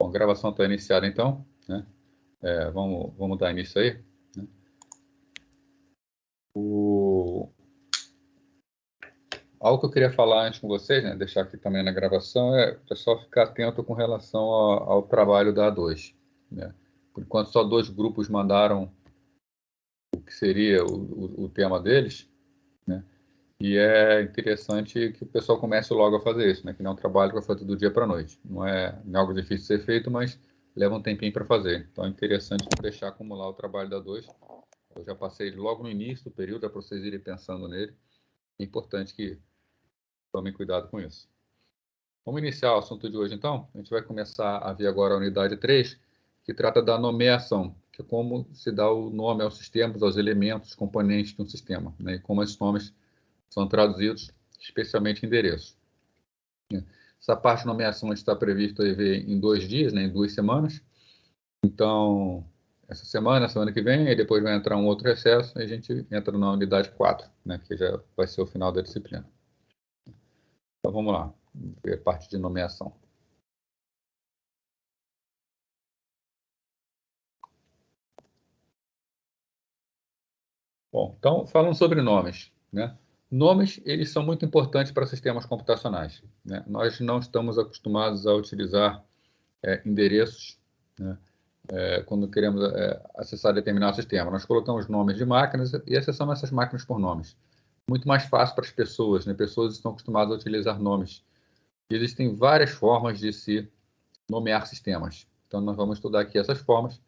a gravação está iniciada, então, né? Vamos dar início aí. Né? Algo que eu queria falar antes com vocês, né? Deixar aqui também na gravação, é o pessoal ficar atento com relação ao trabalho da A2. Né? Por enquanto, só 2 grupos mandaram o que seria o tema deles, né? E é interessante que o pessoal comece logo a fazer isso, né? Que não é um trabalho que vai fazer do dia para a noite. Não é algo difícil de ser feito, mas leva um tempinho para fazer. Então é interessante não deixar acumular o trabalho da 2. Eu já passei logo no início do período, para vocês irem pensando nele. É importante que tomem cuidado com isso. Vamos iniciar o assunto de hoje, então? A gente vai começar a ver agora a unidade 3, que trata da nomeação, que é como se dá o nome aos sistemas, aos elementos, componentes de um sistema, né? E como esses nomes são traduzidos, especialmente endereços. Essa parte de nomeação está prevista em 2 dias, né, em 2 semanas. Então, essa semana que vem, e depois vai entrar um outro recesso, e a gente entra na unidade 4, né, que já vai ser o final da disciplina. Então, vamos lá, ver a parte de nomeação. Bom, então, falando sobre nomes, né? Nomes, eles são muito importantes para sistemas computacionais, né? Nós não estamos acostumados a utilizar endereços, né? Quando queremos acessar determinado sistema. Nós colocamos nomes de máquinas e acessamos essas máquinas por nomes. Muito mais fácil para as pessoas, né? Pessoas estão acostumadas a utilizar nomes. E existem várias formas de se nomear sistemas. Então, nós vamos estudar aqui essas formas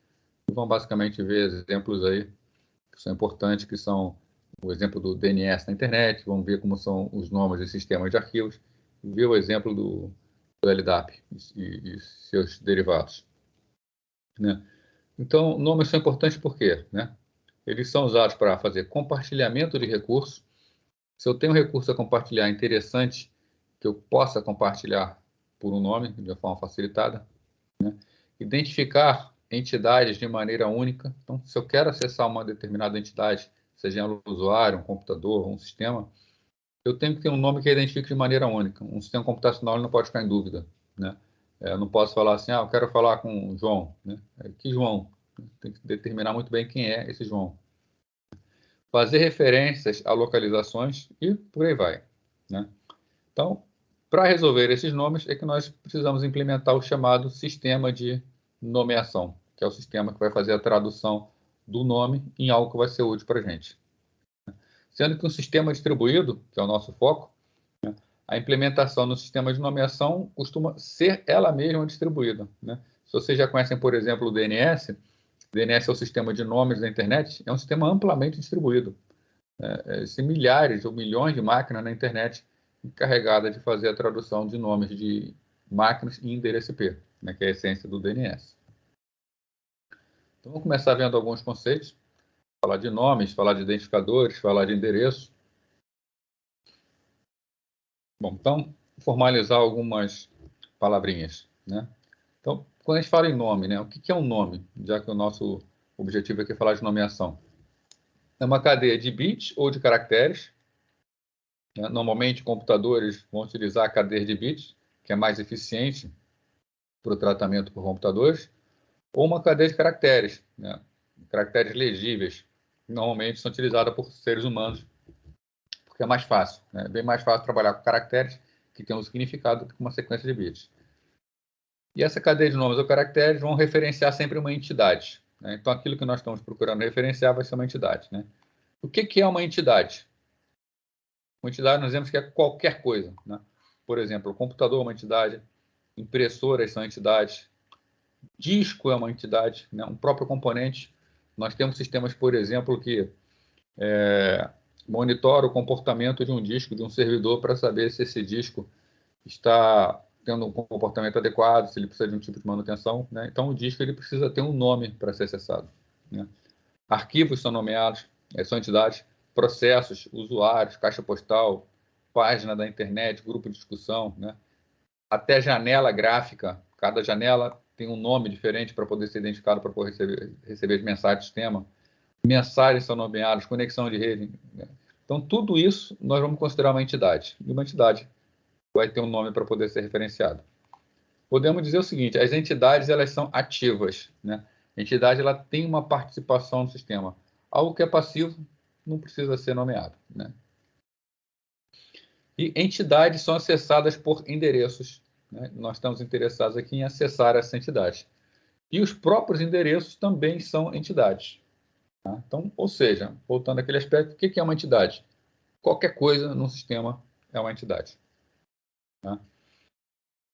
e vamos basicamente ver exemplos aí que são importantes, que são o exemplo do DNS na internet, vamos ver como são os nomes de sistemas de arquivos, e ver o exemplo do LDAP e seus derivados. Né? Então, nomes são importantes por quê? Né? Eles são usados para fazer compartilhamento de recursos. Se eu tenho um recurso a compartilhar interessante, que eu possa compartilhar por um nome, de uma forma facilitada. Né? Identificar entidades de maneira única. Então, se eu quero acessar uma determinada entidade, seja um usuário, um computador, um sistema, eu tenho que ter um nome que identifique de maneira única. Um sistema computacional não pode ficar em dúvida. Né? Eu não posso falar assim, eu quero falar com o João. Né? Que João? Tem que determinar muito bem quem é esse João. Fazer referências a localizações e por aí vai. Né? Então, para resolver esses nomes, é que nós precisamos implementar o chamado sistema de nomeação, que é o sistema que vai fazer a tradução do nome em algo que vai ser útil para a gente. Sendo que um sistema distribuído, que é o nosso foco, né, a implementação no sistema de nomeação costuma ser ela mesma distribuída. Né? Se vocês já conhecem, por exemplo, o DNS, o DNS é o sistema de nomes da internet, é um sistema amplamente distribuído. Existem milhares ou milhões de máquinas na internet encarregadas de fazer a tradução de nomes de máquinas em endereço IP, né, que é a essência do DNS. Então, vamos começar vendo alguns conceitos. Falar de nomes, falar de identificadores, falar de endereço. Bom, então, formalizar algumas palavrinhas. Né? Então, quando a gente fala em nome, né, o que é um nome? Já que o nosso objetivo aqui é falar de nomeação. É uma cadeia de bits ou de caracteres. Né? Normalmente, computadores vão utilizar a cadeia de bits, que é mais eficiente para o tratamento por computadores, ou uma cadeia de caracteres, né? Caracteres legíveis, que normalmente são utilizados por seres humanos, porque é mais fácil. Né? É bem mais fácil trabalhar com caracteres que têm um significado do que uma sequência de bits. E essa cadeia de nomes ou caracteres vão referenciar sempre uma entidade. Né? Então, aquilo que nós estamos procurando referenciar vai ser uma entidade. Né? O que é uma entidade? Uma entidade, nós dizemos que é qualquer coisa. Né? Por exemplo, o computador é uma entidade, impressoras são entidades, disco é uma entidade, né? Um próprio componente. Nós temos sistemas, por exemplo, que monitoram o comportamento de um disco, de um servidor, para saber se esse disco está tendo um comportamento adequado, se ele precisa de um tipo de manutenção. Né? Então, o disco ele precisa ter um nome para ser acessado. Né? Arquivos são nomeados, são entidades, processos, usuários, caixa postal, página da internet, grupo de discussão, né? Até janela gráfica, cada janela tem um nome diferente para poder ser identificado, para poder receber as mensagens do sistema. Mensagens são nomeadas, conexão de rede. Né? Então, tudo isso nós vamos considerar uma entidade. E uma entidade vai ter um nome para poder ser referenciado. podemos dizer o seguinte: as entidades elas são ativas, né? A entidade ela tem uma participação no sistema. Algo que é passivo não precisa ser nomeado, né? E entidades são acessadas por endereços, né? Nós estamos interessados aqui em acessar essa entidade. E os próprios endereços também são entidades. Tá? Então, ou seja, voltando àquele aspecto, o que é uma entidade? Qualquer coisa no sistema é uma entidade. Tá?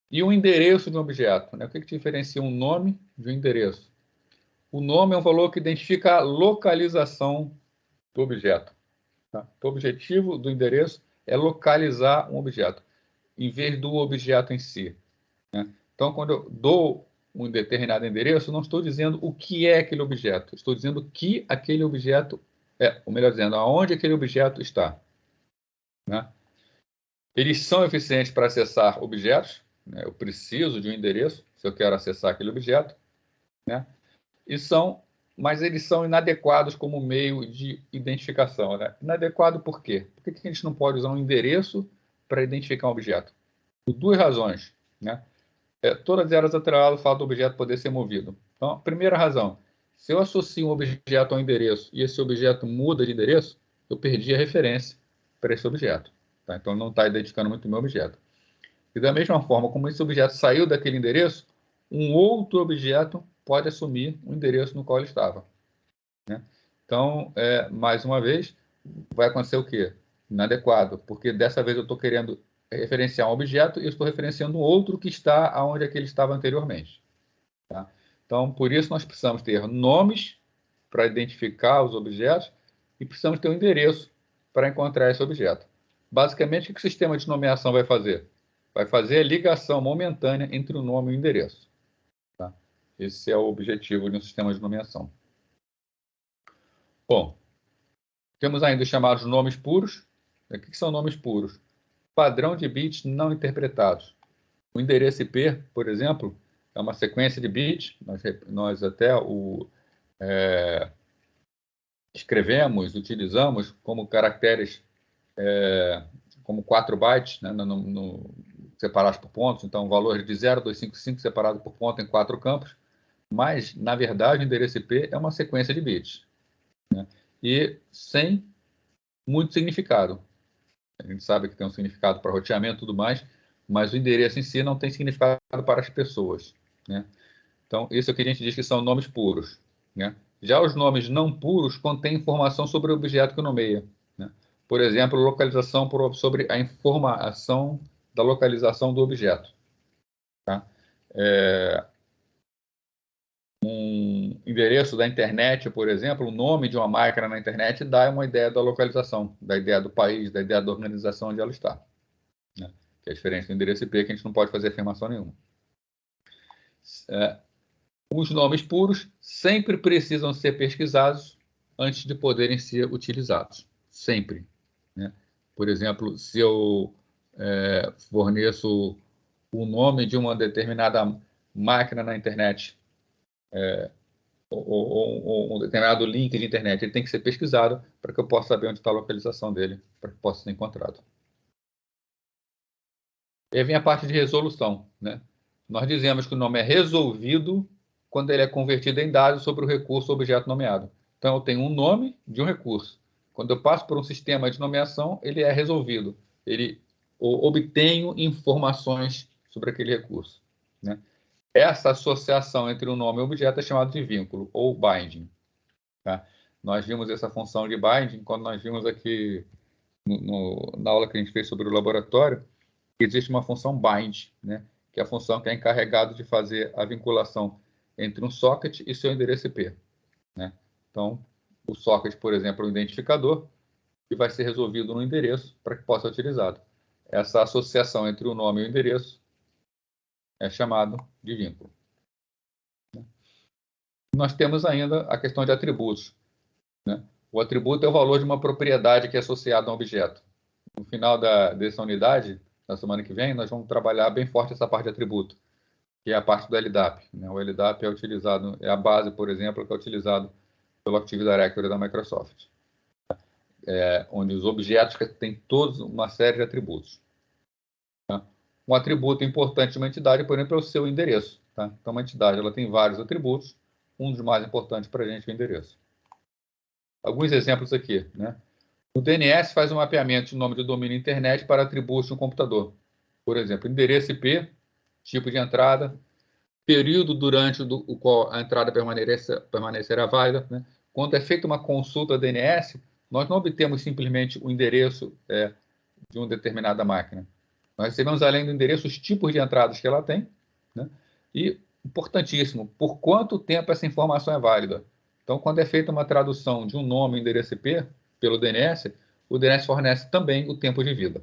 E o endereço de um objeto, né? O que diferencia um nome de um endereço? O nome é um valor que identifica a localização do objeto. Tá? O objetivo do endereço é localizar um objeto, em vez do objeto em si. Né? Então, quando eu dou um determinado endereço, não estou dizendo o que é aquele objeto, estou dizendo que aquele objeto é, ou melhor dizendo, aonde aquele objeto está. Né? Eles são eficientes para acessar objetos, né? Eu preciso de um endereço se eu quero acessar aquele objeto, né? Mas eles são inadequados como meio de identificação, né? Inadequado por quê? Por que a gente não pode usar um endereço para identificar um objeto? Por duas razões, né? Todas elas atreladas ao fato do objeto poder ser movido. Então, a primeira razão, se eu associo um objeto a um endereço e esse objeto muda de endereço, eu perdi a referência para esse objeto. Tá? Então, ele não está identificando muito o meu objeto. E da mesma forma, como esse objeto saiu daquele endereço, um outro objeto pode assumir o endereço no qual ele estava. Né? Então, mais uma vez, vai acontecer o quê? Inadequado, porque dessa vez eu estou querendo referenciar um objeto e estou referenciando um outro que está onde é que ele estava anteriormente. Tá? Então, por isso nós precisamos ter nomes para identificar os objetos e precisamos ter um endereço para encontrar esse objeto. Basicamente, o que o sistema de nomeação vai fazer? Vai fazer a ligação momentânea entre o nome e o endereço. Tá? Esse é o objetivo de um sistema de nomeação. Bom, temos ainda os chamados nomes puros. O que são nomes puros? Padrão de bits não interpretados. O endereço IP, por exemplo, é uma sequência de bits. Nós até escrevemos, utilizamos como caracteres, como 4 bytes, né, separados por pontos. Então, valores de 0 a 255 separados por ponto em 4 campos. Mas, na verdade, o endereço IP é uma sequência de bits. Né, e sem muito significado. A gente sabe que tem um significado para roteamento e tudo mais, mas o endereço em si não tem significado para as pessoas. Né? Então, isso é o que a gente diz que são nomes puros. Né? Já os nomes não puros contêm informação sobre o objeto que nomeia. Né? Por exemplo, localização sobre a informação da localização do objeto. Tá? Um endereço da internet, por exemplo, o nome de uma máquina na internet dá uma ideia da localização, da ideia do país, da ideia da organização onde ela está. Né? Que é diferente do endereço IP, que a gente não pode fazer afirmação nenhuma. Os nomes puros sempre precisam ser pesquisados antes de poderem ser utilizados. Sempre. Né? Por exemplo, se eu forneço o nome de uma determinada máquina na internet, ou um determinado link de internet, ele tem que ser pesquisado para que eu possa saber onde está a localização dele, para que possa ser encontrado. E aí vem a parte de resolução. Né? Nós dizemos que o nome é resolvido quando ele é convertido em dados sobre o recurso ou objeto nomeado. Então, eu tenho um nome de um recurso. Quando eu passo por um sistema de nomeação, ele é resolvido. Ele obtenho informações sobre aquele recurso. Né? Essa associação entre o nome e o objeto é chamada de vínculo, ou binding. Tá? Nós vimos essa função de binding quando nós vimos aqui na aula que a gente fez sobre o laboratório, que existe uma função bind, né? Que é a função que é encarregada de fazer a vinculação entre um socket e seu endereço IP. Né? Então, o socket, por exemplo, é um identificador que vai ser resolvido no endereço para que possa ser utilizado. Essa associação entre o nome e o endereço é chamado de vínculo. Nós temos ainda a questão de atributos. Né? O atributo é o valor de uma propriedade que é associada a um objeto. No final dessa unidade, na semana que vem, nós vamos trabalhar bem forte essa parte de atributo, que é a parte do LDAP. Né? O LDAP é utilizado, é a base, por exemplo, que é utilizado pelo Active Directory da Microsoft, onde os objetos têm todos uma série de atributos. Tá? Um atributo importante de uma entidade, por exemplo, é o seu endereço. Tá? Então, uma entidade ela tem vários atributos, um dos mais importantes para a gente é o endereço. Alguns exemplos aqui. Né? O DNS faz um mapeamento de nome de domínio internet para atributos de um computador. Por exemplo, endereço IP, tipo de entrada, período durante o qual a entrada permanecerá válida. Né? Quando é feita uma consulta DNS, nós não obtemos simplesmente o endereço de uma determinada máquina. Nós recebemos, além do endereço, os tipos de entradas que ela tem, né? E, importantíssimo, por quanto tempo essa informação é válida. Então, quando é feita uma tradução de um nome endereço IP pelo DNS, o DNS fornece também o tempo de vida.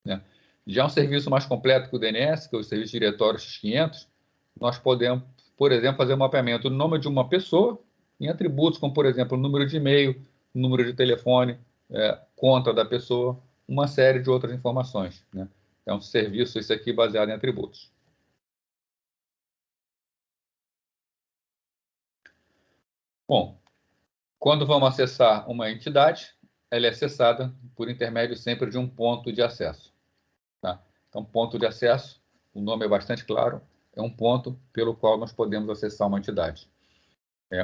Né? Já um serviço mais completo que o DNS, que é o Serviço de Diretório X500, nós podemos, por exemplo, fazer um mapeamento do nome de uma pessoa em atributos como, por exemplo, o número de e-mail, número de telefone, conta da pessoa, uma série de outras informações. Né? É um serviço, esse aqui, baseado em atributos. Bom, quando vamos acessar uma entidade, ela é acessada por intermédio sempre de um ponto de acesso. Tá? Então, ponto de acesso, o nome é bastante claro, é um ponto pelo qual nós podemos acessar uma entidade.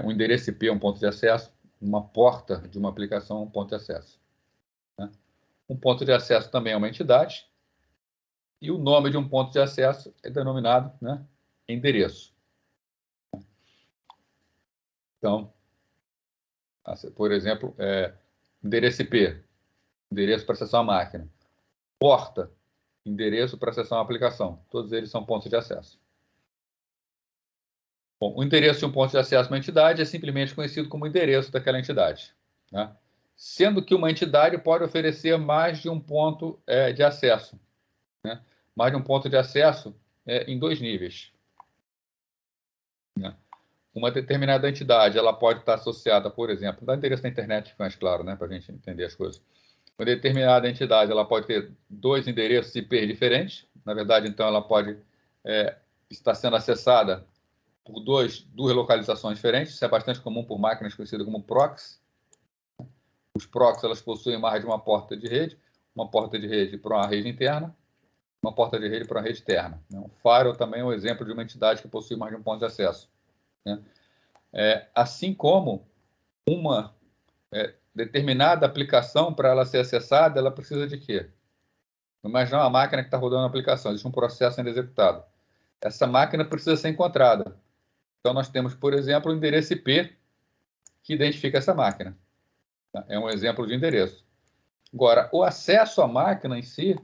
Um endereço IP é um ponto de acesso, uma porta de uma aplicação é um ponto de acesso. Né? Um ponto de acesso também é uma entidade, e o nome de um ponto de acesso é denominado, né, endereço. Então, por exemplo, endereço IP, endereço para acessar uma máquina. Porta, endereço para acessar uma aplicação. Todos eles são pontos de acesso. Bom, o endereço de um ponto de acesso a uma entidade é simplesmente conhecido como endereço daquela entidade. Né? Sendo que uma entidade pode oferecer mais de um ponto de acesso. Né? Mais de um ponto de acesso em dois níveis. Né? Uma determinada entidade ela pode estar associada, por exemplo, dá endereço da internet, fica mais claro, né, para a gente entender as coisas. Uma determinada entidade ela pode ter dois endereços IP diferentes. Na verdade, então, ela pode estar sendo acessada por duas localizações diferentes. Isso é bastante comum por máquinas conhecidas como proxy. Os proxies elas possuem mais de uma porta de rede para uma rede interna, uma porta de rede para uma rede externa. O firewall também é um exemplo de uma entidade que possui mais de um ponto de acesso. Né? Assim como uma determinada aplicação, para ela ser acessada, ela precisa de quê? Imagina uma máquina que está rodando a aplicação, existe um processo sendo executado. Essa máquina precisa ser encontrada. Então, nós temos, por exemplo, o endereço IP que identifica essa máquina. É um exemplo de endereço. Agora, o acesso à máquina em si,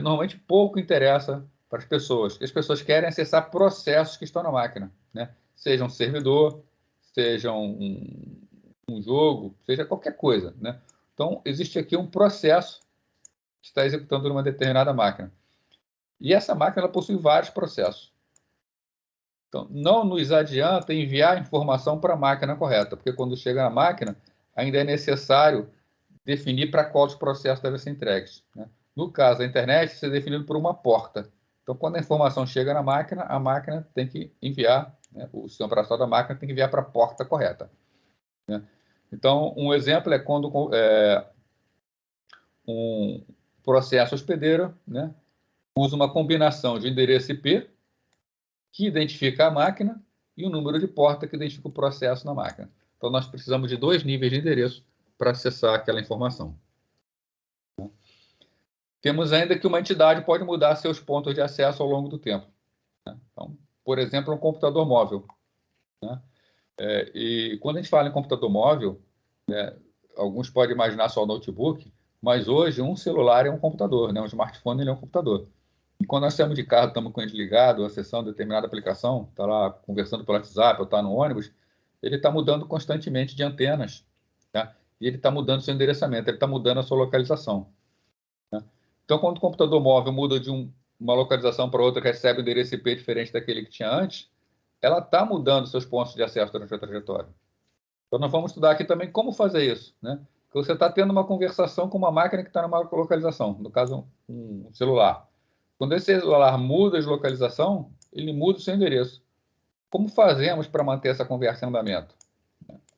normalmente pouco interessa para as pessoas. As pessoas querem acessar processos que estão na máquina. Né? Seja um servidor, seja um jogo, seja qualquer coisa. Né? Então, existe aqui um processo que está executando numa determinada máquina. E essa máquina ela possui vários processos. Então, não nos adianta enviar a informação para a máquina correta, porque quando chega na máquina, ainda é necessário definir para qual dos processos devem ser entregues. Né? No caso da internet, isso é definido por uma porta. Então, quando a informação chega na máquina, a máquina tem que enviar, né, o sistema operacional da máquina tem que enviar para a porta correta. Né? Então, um exemplo é quando um processo hospedeiro, né, usa uma combinação de endereço IP, que identifica a máquina, e o número de porta que identifica o processo na máquina. Então, nós precisamos de dois níveis de endereço para acessar aquela informação. Temos ainda que uma entidade pode mudar seus pontos de acesso ao longo do tempo. Né? Então, por exemplo, um computador móvel. Né? E quando a gente fala em computador móvel, né, alguns podem imaginar só o notebook, mas hoje um celular é um computador, né? Um smartphone ele é um computador. E quando nós saímos de carro, estamos com ele ligado, acessando determinada aplicação, está lá conversando pelo WhatsApp ou está no ônibus, ele está mudando constantemente de antenas. Tá? E ele está mudando seu endereçamento, ele está mudando a sua localização. Né? Então, quando o computador móvel muda de uma localização para outra, recebe um endereço IP diferente daquele que tinha antes, ela está mudando seus pontos de acesso durante a trajetória. Então, nós vamos estudar aqui também como fazer isso. Né? Porque você está tendo uma conversação com uma máquina que está numa localização, no caso, um celular. Quando esse celular muda de localização, ele muda o seu endereço. Como fazemos para manter essa conversa em andamento?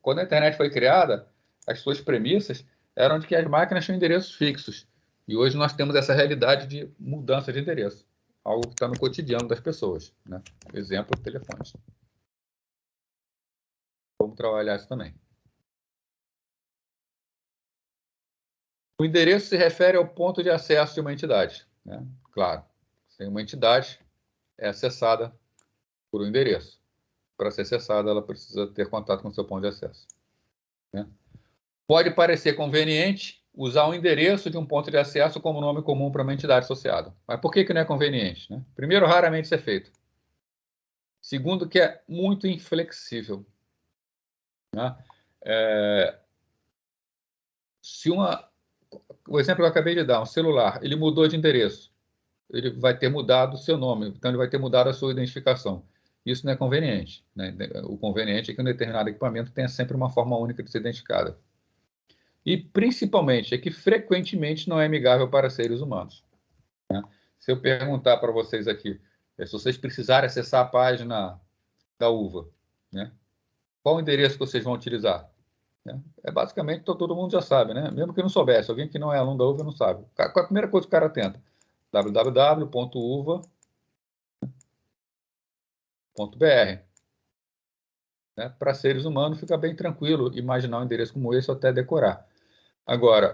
Quando a internet foi criada, as suas premissas eram de que as máquinas tinham endereços fixos. E hoje nós temos essa realidade de mudança de endereço, algo que está no cotidiano das pessoas, né? Exemplo, telefones. Vamos trabalhar isso também. O endereço se refere ao ponto de acesso de uma entidade, né? Claro, se uma entidade é acessada por um endereço. Para ser acessada, ela precisa ter contato com o seu ponto de acesso, né? Pode parecer conveniente usar o endereço de um ponto de acesso como nome comum para uma entidade associada. Mas por que não é conveniente, né? Primeiro, raramente isso é feito. Segundo, que é muito inflexível, né? O exemplo que eu acabei de dar, um celular, ele mudou de endereço, ele vai ter mudado o seu nome, então ele vai ter mudado a sua identificação. Isso não é conveniente, né? O conveniente é que um determinado equipamento tenha sempre uma forma única de ser identificada. E, principalmente, é que frequentemente não é amigável para seres humanos, né? Se eu perguntar para vocês aqui, se vocês precisarem acessar a página da UVA, né? Qual o endereço que vocês vão utilizar? Basicamente, todo mundo já sabe, né? Mesmo que não soubesse, alguém que não é aluno da UVA não sabe. Qual a primeira coisa que o cara tenta? www.uva.br. Né? Para seres humanos, fica bem tranquilo imaginar um endereço como esse ou até decorar. Agora,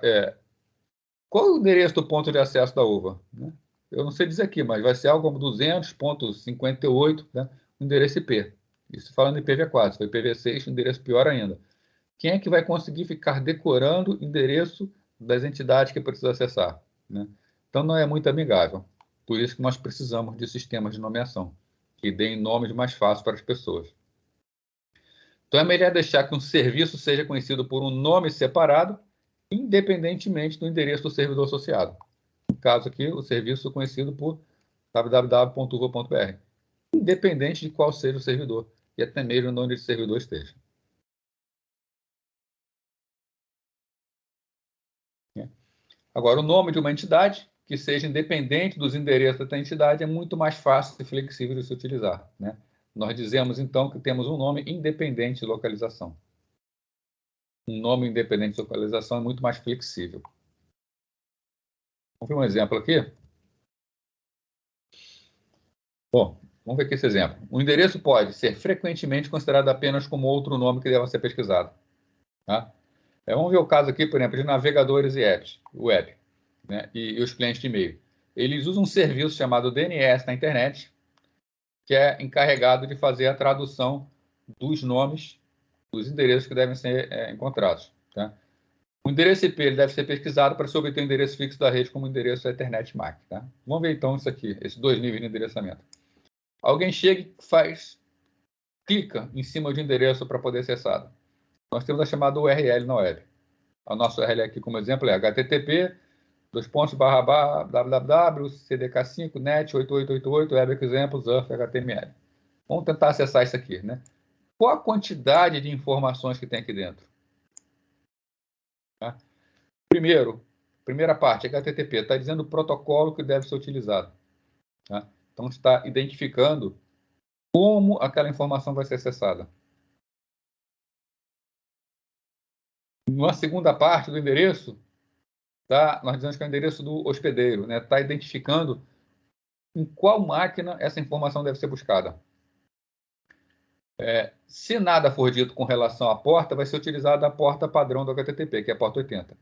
qual é o endereço do ponto de acesso da UVA? Né? Eu não sei dizer aqui, mas vai ser algo como 200.58, né? O endereço IP. Isso falando em IPv4, se for IPv6, endereço pior ainda. Quem é que vai conseguir ficar decorando o endereço das entidades que precisa acessar, né? Então, não é muito amigável. Por isso que nós precisamos de sistemas de nomeação, que deem nomes mais fáceis para as pessoas. Então, é melhor deixar que um serviço seja conhecido por um nome separado, independentemente do endereço do servidor associado. No caso aqui, o serviço conhecido por www.uva.br, independente de qual seja o servidor, e até mesmo onde esse servidor esteja. Agora, o nome de uma entidade que seja independente dos endereços da entidade é muito mais fácil e flexível de se utilizar, né? Nós dizemos, então, que temos um nome independente de localização. Um nome independente de localização é muito mais flexível. Vamos ver um exemplo aqui? Bom, vamos ver aqui esse exemplo. O endereço pode ser frequentemente considerado apenas como outro nome que deva ser pesquisado, tá? Vamos ver o caso aqui, por exemplo, de navegadores e apps, web, né? E os clientes de e-mail. Eles usam um serviço chamado DNS na internet, que é encarregado de fazer a tradução dos nomes dos endereços que devem ser encontrados, tá? O endereço IP ele deve ser pesquisado para se obter o endereço fixo da rede como endereço Ethernet MAC, tá? Vamos ver então isso aqui, esses dois níveis de endereçamento. Alguém chega e clica em cima de um endereço para poder acessado. Nós temos a chamada URL na web. A nossa URL aqui, como exemplo, é http://www.cdk5net8888 webexamples.html. Vamos tentar acessar isso aqui, né? Qual a quantidade de informações que tem aqui dentro? Tá? Primeira parte, HTTP, está dizendo o protocolo que deve ser utilizado. Tá? Então, está identificando como aquela informação vai ser acessada. Na segunda parte do endereço, nós dizemos que é o endereço do hospedeiro, né? Está identificando em qual máquina essa informação deve ser buscada. Se nada for dito com relação à porta, vai ser utilizada a porta padrão do HTTP, que é a porta 80.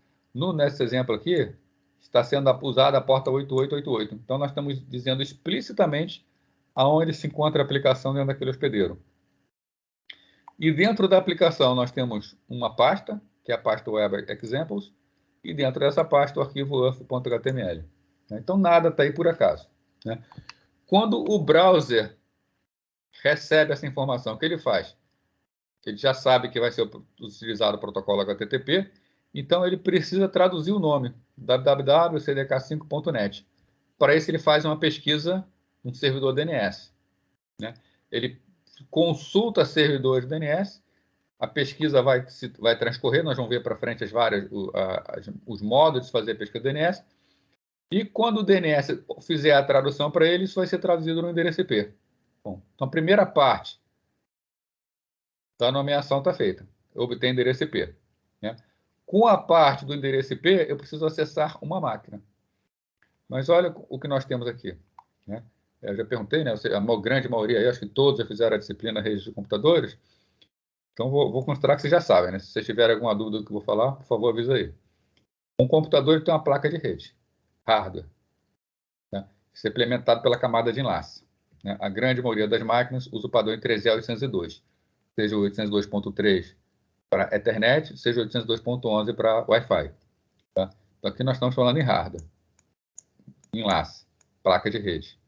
Nesse exemplo aqui, está sendo usada a porta 8888. Então, nós estamos dizendo explicitamente aonde se encontra a aplicação dentro daquele hospedeiro. E dentro da aplicação, nós temos uma pasta, que é a pasta Web Examples, e dentro dessa pasta o arquivo URF.html. Então, nada está aí por acaso, né? Quando o browser recebe essa informação, o que ele faz? Ele já sabe que vai ser utilizado o protocolo HTTP, então ele precisa traduzir o nome, www.cdk5.net. Para isso, ele faz uma pesquisa no servidor DNS, né? Ele consulta servidores DNS, a pesquisa vai transcorrer, nós vamos ver para frente os modos de fazer a pesquisa DNS, e quando o DNS fizer a tradução para ele, isso vai ser traduzido no endereço IP. Bom, então, a primeira parte da nomeação está feita. Eu obtenho endereço IP, né? Com a parte do endereço IP, eu preciso acessar uma máquina. Mas olha o que nós temos aqui, né? Eu já perguntei, né? A grande maioria, acho que todos já fizeram a disciplina redes de computadores. Então, vou considerar que vocês já sabem, né? Se vocês tiverem alguma dúvida do que eu vou falar, por favor, avisa aí. Um computador tem uma placa de rede, hardware, né? Isso é implementado pela camada de enlace, né? A grande maioria das máquinas usa o padrão I3E 802, seja o 802.3 para Ethernet, seja o 802.11 para Wi-Fi. Tá? Então, aqui nós estamos falando em hardware, enlace, placa de rede.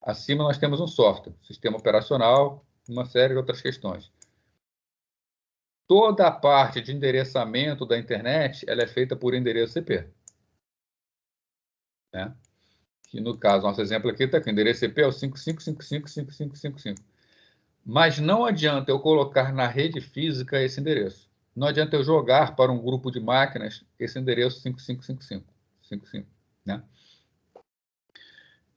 Acima nós temos um software, sistema operacional, uma série de outras questões. Toda a parte de endereçamento da internet, ela é feita por endereço IP. Né? Que no caso, nosso exemplo aqui está aqui, o endereço IP é o 55555555. Mas não adianta eu colocar na rede física esse endereço. Não adianta eu jogar para um grupo de máquinas esse endereço 555555, né?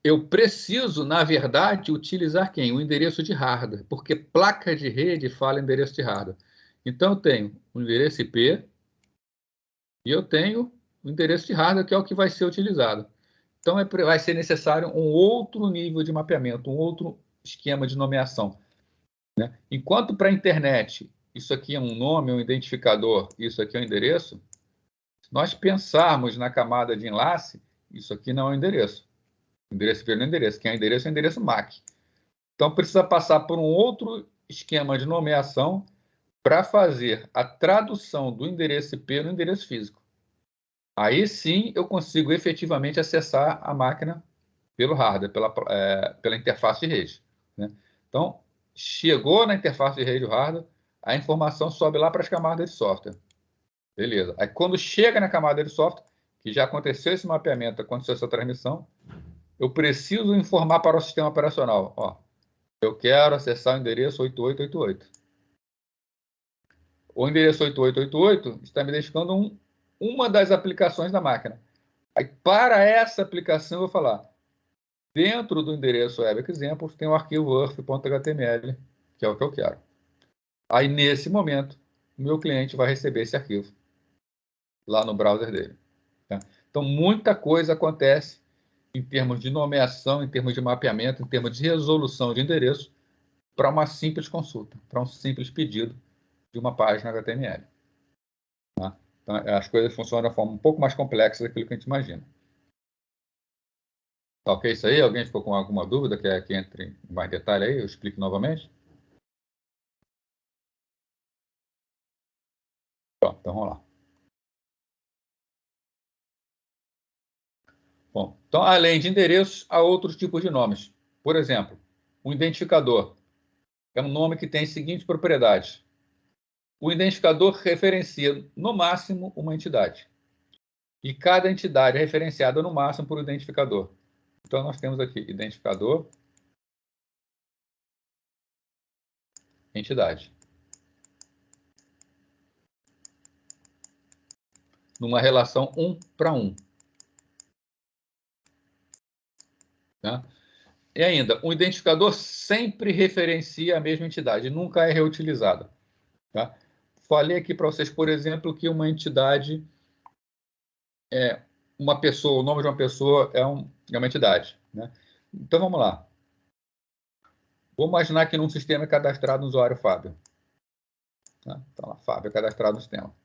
Eu preciso, na verdade, utilizar quem? O endereço de hardware, porque placa de rede fala endereço de hardware. Então, eu tenho o endereço IP e eu tenho o endereço de hardware, que é o que vai ser utilizado. Então, vai ser necessário um outro nível de mapeamento, um outro esquema de nomeação, né? Enquanto para a internet, isso aqui é um nome, um identificador, isso aqui é um endereço, se nós pensarmos na camada de enlace, isso aqui não é um endereço. O endereço IP não é endereço. Quem é endereço é endereço MAC. Então, precisa passar por um outro esquema de nomeação para fazer a tradução do endereço IP no endereço físico. Aí sim eu consigo efetivamente acessar a máquina pelo hardware, pela interface de rede, né? Então, chegou na interface de rede o hardware, a informação sobe lá para as camadas de software. Beleza. Aí, quando chega na camada de software, que já aconteceu esse mapeamento, aconteceu essa transmissão, eu preciso informar para o sistema operacional. Ó, eu quero acessar o endereço 8888. O endereço 8888 está me identificando uma das aplicações da máquina. Aí, para essa aplicação, eu vou falar, dentro do endereço web examples, tem o arquivo earth.html, que é o que eu quero. Aí, nesse momento, o meu cliente vai receber esse arquivo lá no browser dele. Tá? Então, muita coisa acontece em termos de nomeação, em termos de mapeamento, em termos de resolução de endereço, para uma simples consulta, para um simples pedido de uma página HTML. Tá? Então, as coisas funcionam de uma forma um pouco mais complexa daquilo que a gente imagina. Tá ok isso aí? Alguém ficou com alguma dúvida? Quer que entre em mais detalhe aí? Eu explico novamente. Então vamos lá. Bom, então, além de endereços, há outros tipos de nomes. Por exemplo, um identificador é um nome que tem as seguintes propriedades. O identificador referencia, no máximo, uma entidade. E cada entidade é referenciada, no máximo, por um identificador. Então, nós temos aqui identificador, entidade. Numa relação 1 para 1. Tá? E ainda, o identificador sempre referencia a mesma entidade, nunca é reutilizado. Tá? Falei aqui para vocês, por exemplo, que uma entidade é uma pessoa, o nome de uma pessoa é uma entidade. Né? Então, vamos lá. Vou imaginar que num sistema é cadastrado um usuário Fábio. Tá? Então, lá, Fábio é cadastrado no sistema.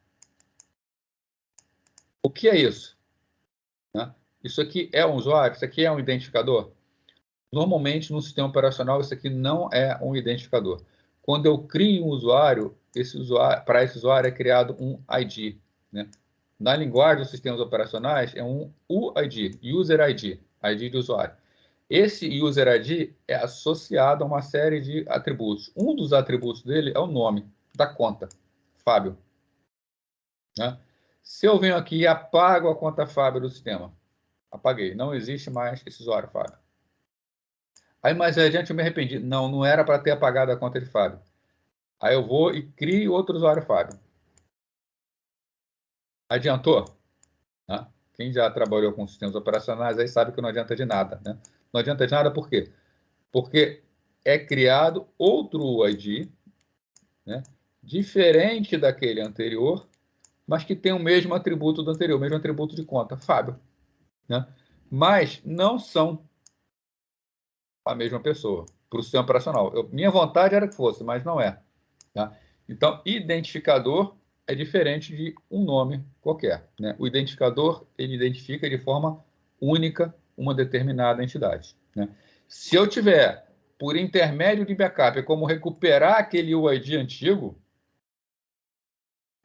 O que é isso? Né? Isso aqui é um usuário? Isso aqui é um identificador? Normalmente, no sistema operacional, isso aqui não é um identificador. Quando eu crio um usuário, para esse usuário é criado um ID. Né? Na linguagem dos sistemas operacionais, é um UID, User ID, ID de usuário. Esse User ID é associado a uma série de atributos. Um dos atributos dele é o nome da conta, Fábio. Né? Se eu venho aqui e apago a conta Fábio do sistema, apaguei, não existe mais esse usuário Fábio. Aí mais adiante eu me arrependi. Não, não era para ter apagado a conta de Fábio. Aí eu vou e crio outro usuário Fábio. Adiantou? Né? Quem já trabalhou com sistemas operacionais aí sabe que não adianta de nada. Né? Não adianta de nada por quê? Porque é criado outro ID, né? Diferente daquele anterior, mas que tem o mesmo atributo do anterior, o mesmo atributo de conta, Fábio. Né? mas não são a mesma pessoa para o sistema operacional. Minha vontade era que fosse, mas não é. Tá? Então, identificador é diferente de um nome qualquer. Né? O identificador, ele identifica de forma única uma determinada entidade. Né? Se eu tiver, por intermédio de backup, como recuperar aquele UID antigo,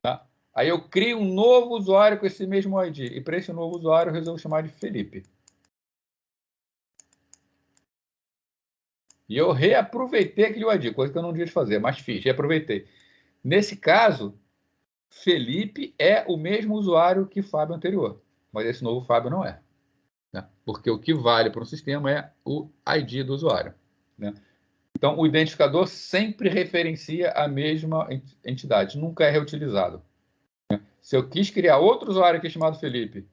tá? Aí eu crio um novo usuário com esse mesmo ID. E para esse novo usuário, eu resolvo chamar de Felipe. E eu reaproveitei aquele UID, coisa que eu não devia fazer, mas fiz, reaproveitei. Nesse caso, Felipe é o mesmo usuário que Fábio anterior, mas esse novo Fábio não é. Né? Porque o que vale para o sistema é o ID do usuário. Né? Então, o identificador sempre referencia a mesma entidade, nunca é reutilizado. Né? Se eu quis criar outro usuário aqui chamado Felipe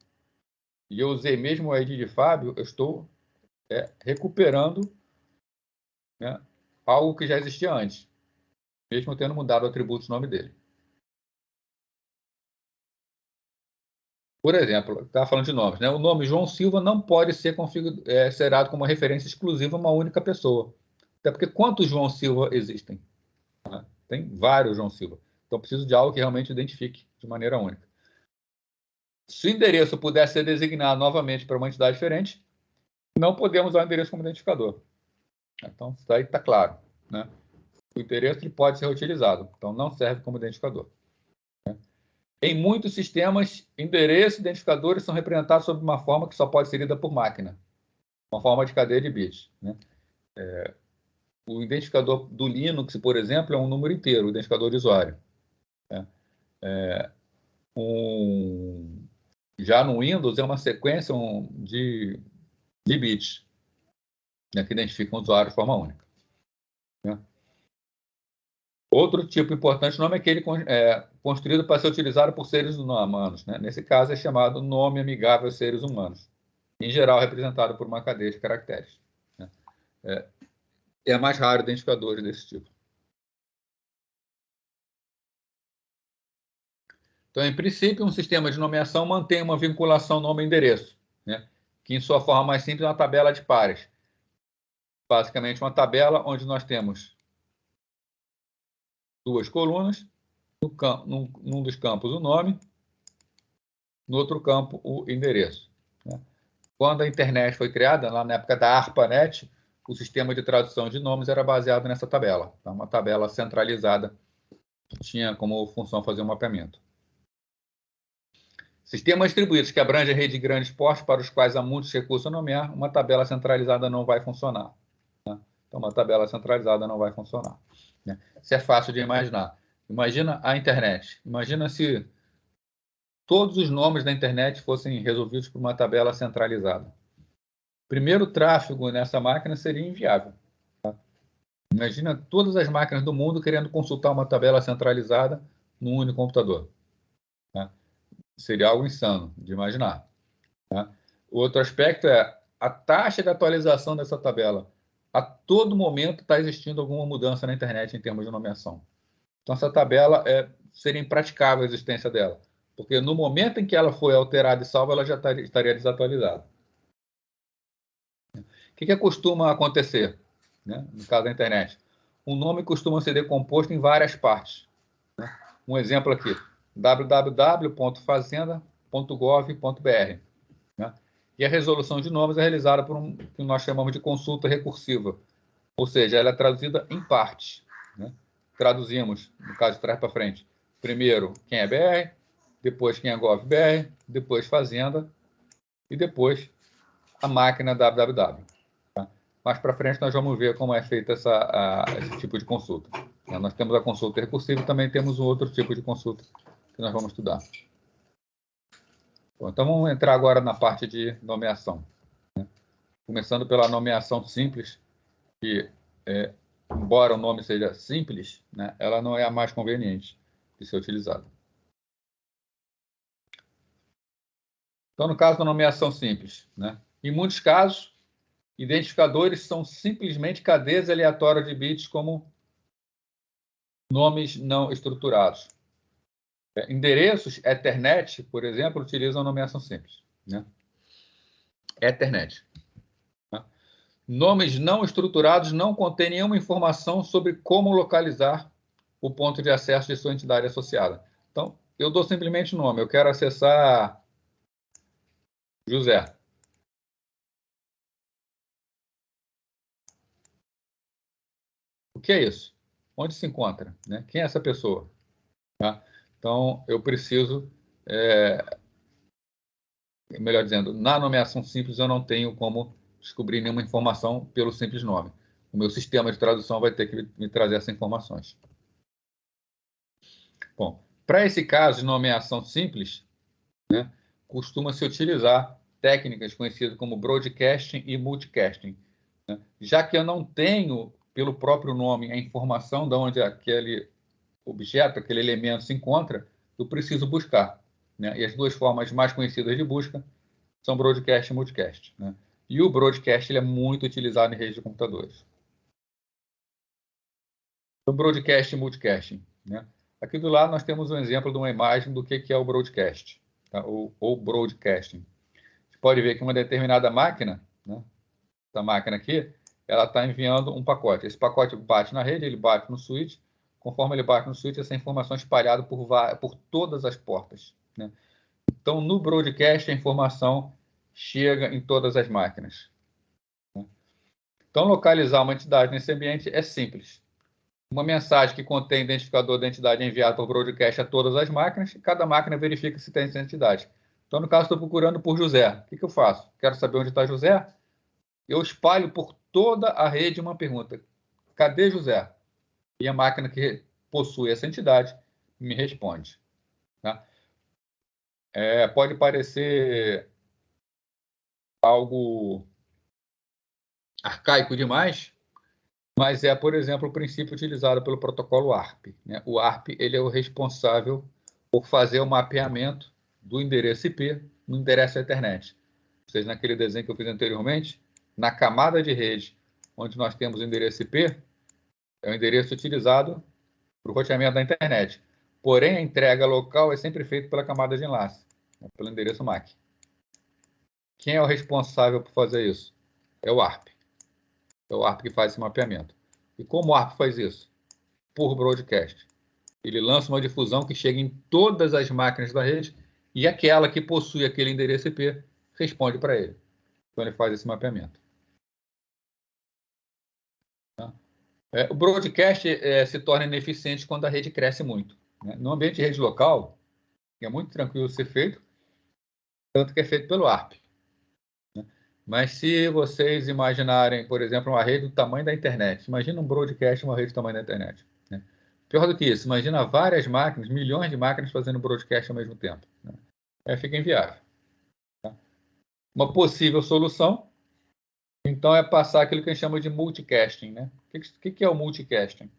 e eu usei mesmo o ID de Fábio, eu estou recuperando, né, algo que já existia antes, mesmo tendo mudado o atributo do nome dele. Por exemplo, estava falando de nomes, né? O nome João Silva não pode ser considerado como uma referência exclusiva a uma única pessoa. Até porque quantos João Silva existem? Né? Tem vários João Silva. Então, preciso de algo que realmente identifique de maneira única. Se o endereço puder ser designado novamente para uma entidade diferente, não podemos usar o endereço como identificador. Então, isso aí está claro. Né? O endereço ele pode ser utilizado, então não serve como identificador. Em muitos sistemas, endereços e identificadores são representados sob uma forma que só pode ser lida por máquina, uma forma de cadeia de bits. Né? O identificador do Linux, por exemplo, é um número inteiro, o identificador de usuário. Né? Já no Windows, é uma sequência de bits, né, que identificam o usuário de forma única. Né? Outro tipo importante nome é aquele construído para ser utilizado por seres humanos. Né? Nesse caso, é chamado nome amigável aos seres humanos, em geral representado por uma cadeia de caracteres. Né? É mais raro identificadores desse tipo. Então, em princípio, um sistema de nomeação mantém uma vinculação nome-endereço, né? Que, em sua forma mais simples, é uma tabela de pares. Basicamente, uma tabela onde nós temos duas colunas, num dos campos o nome, no outro campo o endereço. Né? Quando a internet foi criada, lá na época da ARPANET, o sistema de tradução de nomes era baseado nessa tabela. Então, uma tabela centralizada que tinha como função fazer um mapeamento. Sistemas distribuídos que abrangem rede de grandes portes para os quais há muitos recursos a nomear, uma tabela centralizada não vai funcionar. Né? Então, uma tabela centralizada não vai funcionar. Né? Isso é fácil de imaginar. Imagina a internet. Imagina se todos os nomes da internet fossem resolvidos por uma tabela centralizada. Primeiro, o tráfego nessa máquina seria inviável. Tá? Imagina todas as máquinas do mundo querendo consultar uma tabela centralizada num único computador. Tá? Seria algo insano de imaginar. Tá? O outro aspecto é a taxa de atualização dessa tabela. A todo momento está existindo alguma mudança na internet em termos de nomeação. Então, essa tabela seria impraticável a existência dela, porque no momento em que ela foi alterada e salva, ela já estaria desatualizada. O que costuma acontecer, né, no caso da internet? Um nome costuma ser decomposto em várias partes. Né? Um exemplo aqui, www.fazenda.gov.br. Né? E a resolução de nomes é realizada por um que nós chamamos de consulta recursiva, ou seja, ela é traduzida em partes. Né? Traduzimos, no caso de trás para frente, primeiro quem é BR, depois quem é GovBR, depois Fazenda e depois a máquina www. Tá? Mais para frente nós vamos ver como é feita esse tipo de consulta. Nós temos a consulta recursiva e também temos um outro tipo de consulta que nós vamos estudar. Bom, então vamos entrar agora na parte de nomeação. Né? Começando pela nomeação simples, que, embora o nome seja simples, né, ela não é a mais conveniente de ser utilizada. Então, no caso da nomeação simples, né, em muitos casos, identificadores são simplesmente cadeias aleatórias de bits como nomes não estruturados. Endereços Ethernet, por exemplo, utilizam nomeação simples. Né? Ethernet. Tá? Nomes não estruturados não contêm nenhuma informação sobre como localizar o ponto de acesso de sua entidade associada. Então, eu dou simplesmente o nome. Eu quero acessar José. O que é isso? Onde se encontra? Né? Quem é essa pessoa? Tá? Então, eu preciso, melhor dizendo, na nomeação simples eu não tenho como descobrir nenhuma informação pelo simples nome. O meu sistema de tradução vai ter que me trazer essas informações. Bom, para esse caso de nomeação simples, né, costuma-se utilizar técnicas conhecidas como broadcasting e multicasting. Né? Já que eu não tenho, pelo próprio nome, a informação de onde aquele objeto, aquele elemento se encontra, eu preciso buscar. Né? E as duas formas mais conhecidas de busca são broadcast e multicast. Né? E o broadcast ele é muito utilizado em redes de computadores. Então, broadcast e multicasting. Né? Aqui do lado nós temos um exemplo de uma imagem do que é o broadcast, tá? ou broadcasting. Você pode ver que uma determinada máquina, né? Essa máquina aqui, ela está enviando um pacote. Esse pacote bate na rede, ele bate no switch. Conforme ele bate no switch, essa informação é espalhada por todas as portas. Né? Então, no broadcast, a informação chega em todas as máquinas. Né? Então, localizar uma entidade nesse ambiente é simples. Uma mensagem que contém identificador da entidade é enviada por broadcast a todas as máquinas, e cada máquina verifica se tem essa entidade. Então, no caso, estou procurando por José. O que eu faço? Quero saber onde está José? Eu espalho por toda a rede uma pergunta. Cadê José? E a máquina que possui essa entidade me responde. Tá? Pode parecer algo arcaico demais, mas é, por exemplo, o princípio utilizado pelo protocolo ARP. Né? O ARP ele é o responsável por fazer o mapeamento do endereço IP no endereço Ethernet. Ou seja, naquele desenho que eu fiz anteriormente, na camada de rede onde nós temos o endereço IP, é o endereço utilizado para o roteamento da internet. Porém, a entrega local é sempre feita pela camada de enlace, né, pelo endereço MAC. Quem é o responsável por fazer isso? É o ARP. É o ARP que faz esse mapeamento. E como o ARP faz isso? Por broadcast. Ele lança uma difusão que chega em todas as máquinas da rede e aquela que possui aquele endereço IP responde para ele. Então, ele faz esse mapeamento. Tá? O broadcast se torna ineficiente quando a rede cresce muito. Né? No ambiente de rede local, é muito tranquilo ser feito, tanto que é feito pelo ARP. Né? Mas se vocês imaginarem, por exemplo, uma rede do tamanho da internet, imagina um broadcast, uma rede do tamanho da internet. Né? Pior do que isso, imagina várias máquinas, milhões de máquinas fazendo broadcast ao mesmo tempo. Né? Fica inviável. Tá? Uma possível solução, então, é passar aquilo que a gente chama de multicasting. Né? O que é o multicasting?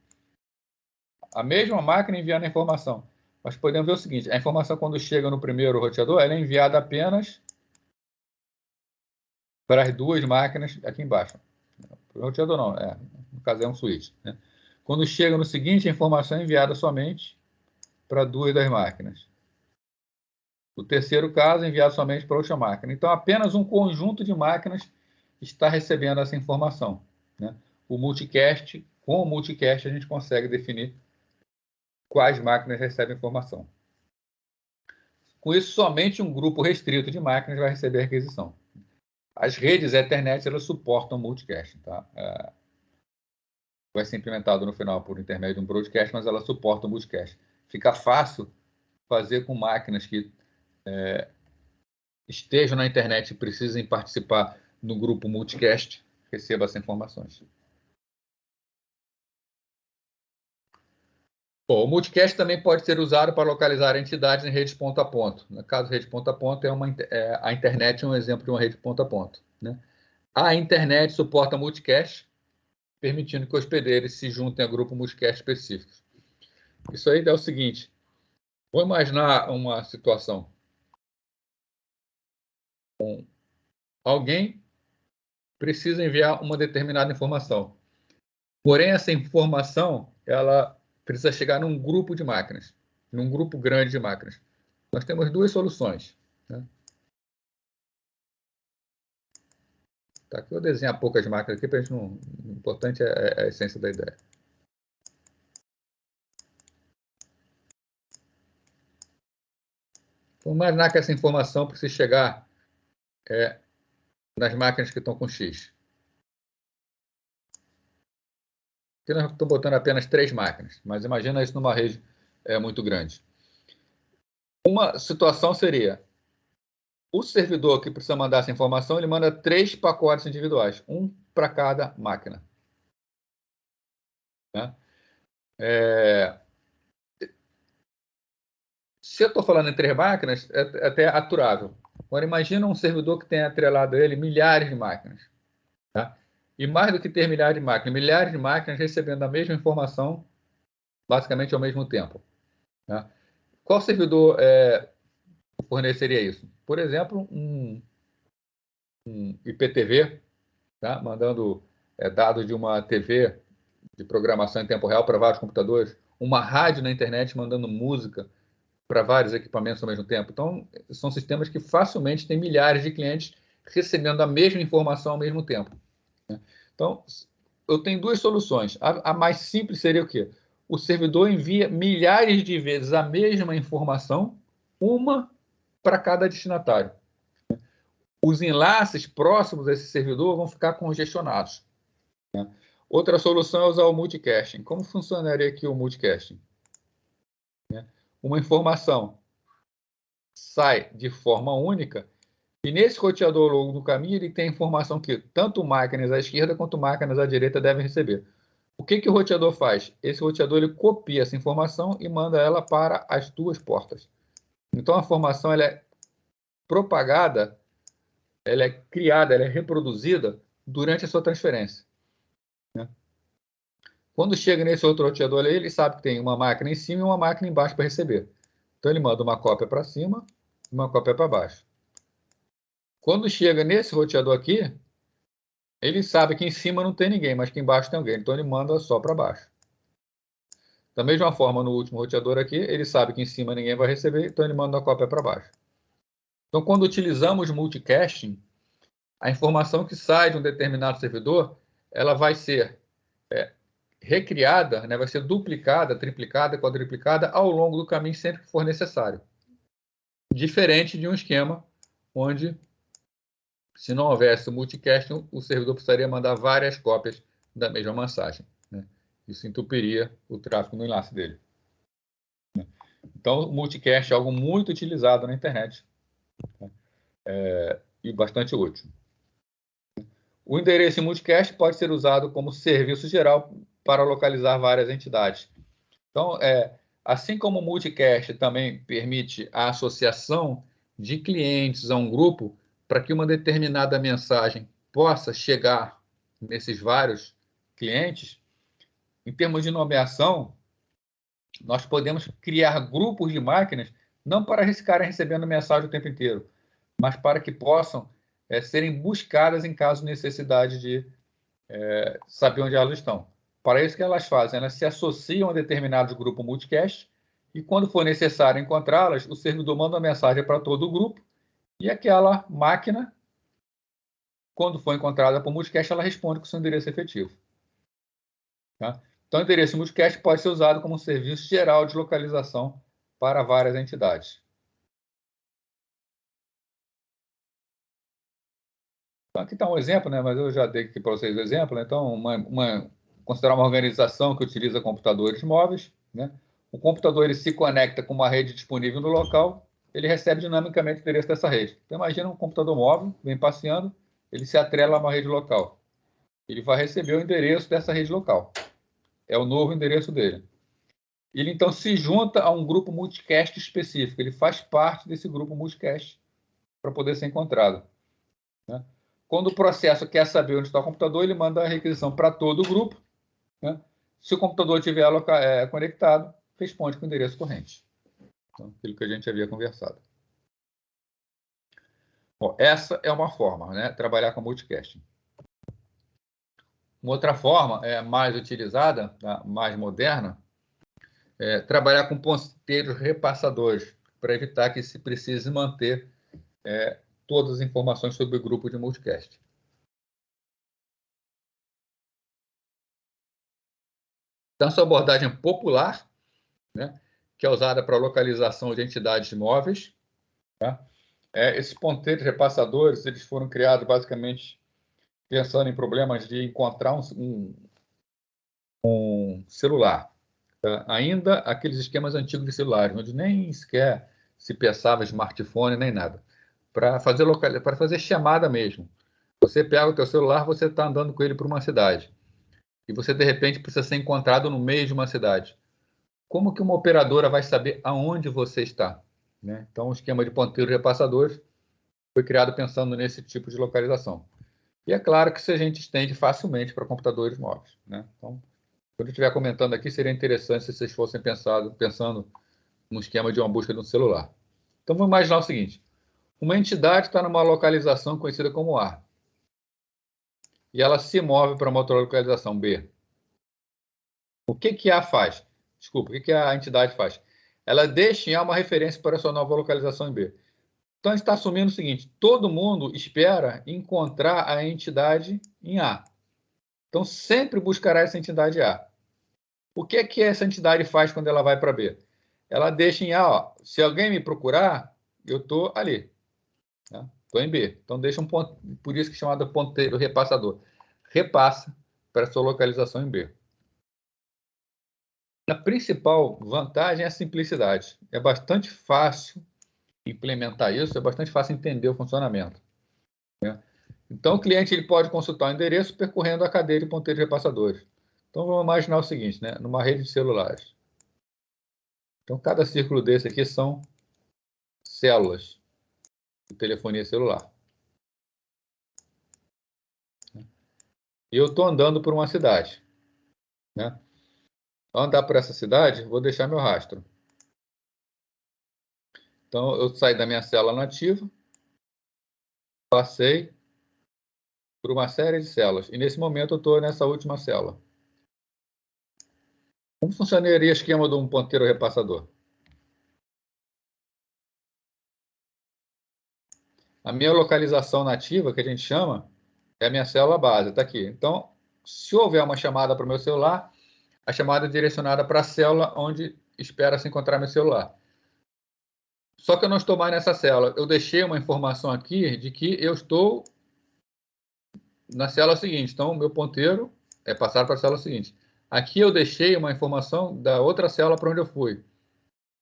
A mesma máquina enviando a informação. Nós podemos ver o seguinte, a informação quando chega no primeiro roteador, ela é enviada apenas para as duas máquinas aqui embaixo. O roteador não, no caso é um switch. Né? Quando chega no seguinte, a informação é enviada somente para duas das máquinas. O terceiro caso é enviado somente para outra máquina. Então, apenas um conjunto de máquinas está recebendo essa informação. Né? Com o multicast, a gente consegue definir quais máquinas recebem informação. Com isso, somente um grupo restrito de máquinas vai receber a requisição. As redes Ethernet, elas suportam multicast. Tá? Vai ser implementado no final por intermédio de um broadcast, mas ela suporta o multicast. Fica fácil fazer com máquinas que estejam na internet e precisem participar no grupo multicast, receba essas informações. Bom, o multicast também pode ser usado para localizar entidades em redes ponto a ponto. No caso, rede ponto a ponto a internet é um exemplo de uma rede ponto a ponto. Né? A internet suporta multicast, permitindo que hospedeiros se juntem a grupos multicast específicos. Isso aí é o seguinte, vou imaginar uma situação. Alguém precisa enviar uma determinada informação. Porém, essa informação ela precisa chegar num grupo de máquinas, num grupo grande de máquinas. Nós temos duas soluções. Né? Tá? Aqui eu vou desenhar poucas máquinas aqui, para a gente não... O importante é a essência da ideia. Vamos imaginar que essa informação precisa chegar nas máquinas que estão com X. Aqui nós estamos botando apenas 3 máquinas, mas imagina isso numa rede muito grande. Uma situação seria, o servidor que precisa mandar essa informação, ele manda 3 pacotes individuais, um para cada máquina. Né? Se eu estou falando em 3 máquinas, é até aturável. Agora, imagina um servidor que tem atrelado a ele milhares de máquinas. Tá? E mais do que ter milhares de máquinas recebendo a mesma informação, basicamente ao mesmo tempo. Tá? Qual servidor forneceria isso? Por exemplo, um IPTV, tá? Mandando dados de uma TV de programação em tempo real para vários computadores, uma rádio na internet mandando música para vários equipamentos ao mesmo tempo. Então, são sistemas que facilmente têm milhares de clientes recebendo a mesma informação ao mesmo tempo. Né? Então, eu tenho 2 soluções. A mais simples seria o quê? O servidor envia milhares de vezes a mesma informação, uma para cada destinatário. Os enlaces próximos a esse servidor vão ficar congestionados. Né? Outra solução é usar o multicaching. Como funcionaria aqui o multicaching? Uma informação sai de forma única e nesse roteador ao longo do caminho ele tem a informação que tanto máquinas à esquerda quanto máquinas à direita devem receber. O que o roteador faz? Esse roteador ele copia essa informação e manda ela para as 2 portas. Então a informação ela é propagada, ela é criada, ela é reproduzida durante a sua transferência. Né? Quando chega nesse outro roteador ali, ele sabe que tem uma máquina em cima e uma máquina embaixo para receber. Então ele manda uma cópia para cima e uma cópia para baixo. Quando chega nesse roteador aqui, ele sabe que em cima não tem ninguém, mas que embaixo tem alguém. Então ele manda só para baixo. Da mesma forma, no último roteador aqui, ele sabe que em cima ninguém vai receber, então ele manda a cópia para baixo. Então, quando utilizamos multicaching, a informação que sai de um determinado servidor, ela vai ser recriada, né, vai ser duplicada, triplicada, quadruplicada ao longo do caminho sempre que for necessário. Diferente de um esquema onde, se não houvesse o multicaching, o servidor precisaria mandar várias cópias da mesma mensagem. Né? Isso entupiria o tráfego no enlace dele. Então, o multicast é algo muito utilizado na internet e bastante útil. O endereço em multicast pode ser usado como serviço geral para localizar várias entidades. Então, assim como o multicast também permite a associação de clientes a um grupo para que uma determinada mensagem possa chegar nesses vários clientes, em termos de nomeação, nós podemos criar grupos de máquinas não para ficarem recebendo mensagem o tempo inteiro, mas para que possam serem buscadas em caso de necessidade de saber onde elas estão. Para isso que elas fazem, elas se associam a determinados grupos multicast e quando for necessário encontrá-las, o servidor manda uma mensagem para todo o grupo e aquela máquina, quando for encontrada por multicast, ela responde com seu endereço efetivo. Tá? Então, o endereço multicast pode ser usado como um serviço geral de localização para várias entidades. Então, aqui está um exemplo, né? Mas eu já dei aqui para vocês o exemplo. Então, considerar uma organização que utiliza computadores móveis. Né? O computador ele se conecta com uma rede disponível no local, ele recebe dinamicamente o endereço dessa rede. Então, imagina um computador móvel, vem passeando, ele se atrela a uma rede local. Ele vai receber o endereço dessa rede local. É o novo endereço dele. Ele, então, se junta a um grupo multicast específico. Ele faz parte desse grupo multicast para poder ser encontrado. Né? Quando o processo quer saber onde está o computador, ele manda a requisição para todo o grupo. Né? Se o computador estiver conectado, responde com o endereço corrente. Então, aquilo que a gente havia conversado. Bom, essa é uma forma, né? Trabalhar com multicasting. Uma outra forma, mais utilizada, tá? Mais moderna, é trabalhar com ponteiros repassadores, para evitar que se precise manter todas as informações sobre o grupo de multicast. Então, essa abordagem popular, né, que é usada para localização de entidades móveis, tá? Esses ponteiros repassadores, eles foram criados basicamente pensando em problemas de encontrar um celular. Tá? Ainda aqueles esquemas antigos de celulares, onde nem sequer se pensava smartphone nem nada. Para fazer chamada mesmo. Você pega o teu celular, você está andando com ele por uma cidade. E você, de repente, precisa ser encontrado no meio de uma cidade. Como que uma operadora vai saber aonde você está? Né? Então, o esquema de ponteiros repassadores foi criado pensando nesse tipo de localização. E é claro que isso a gente estende facilmente para computadores móveis. Né? Então, quando eu estiver comentando aqui, seria interessante se vocês fossem pensando no esquema de uma busca de um celular. Então, vamos imaginar o seguinte. Uma entidade está numa localização conhecida como A. E ela se move para uma outra localização B. O que A faz? Desculpa, o que a entidade faz? Ela deixa em A uma referência para a sua nova localização em B. Então, a gente está assumindo o seguinte, todo mundo espera encontrar a entidade em A. Então, sempre buscará essa entidade A. O que essa entidade faz quando ela vai para B? Ela deixa em A, ó, se alguém me procurar, eu estou ali. Estou em B. Então, deixa um ponto, por isso que é chamado ponteiro repassador. Repassa para a sua localização em B. A principal vantagem é a simplicidade. É bastante fácil implementar isso, é bastante fácil entender o funcionamento. Né? Então, o cliente ele pode consultar o endereço percorrendo a cadeia de ponteiros repassadores. Então, vamos imaginar o seguinte, né? Numa rede de celulares. Então, cada círculo desse aqui são células de telefonia celular. E eu estou andando por uma cidade. Né? Ao andar por essa cidade, vou deixar meu rastro. Então, eu saí da minha célula nativa, passei por uma série de células. E, nesse momento, eu estou nessa última célula. Como funcionaria o esquema de um ponteiro repassador? A minha localização nativa, que a gente chama, é a minha célula base, está aqui. Então, se houver uma chamada para o meu celular, a chamada é direcionada para a célula onde espera se encontrar meu celular. Só que eu não estou mais nessa célula. Eu deixei uma informação aqui de que eu estou na célula seguinte. Então, o meu ponteiro é passar para a célula seguinte. Aqui eu deixei uma informação da outra célula para onde eu fui.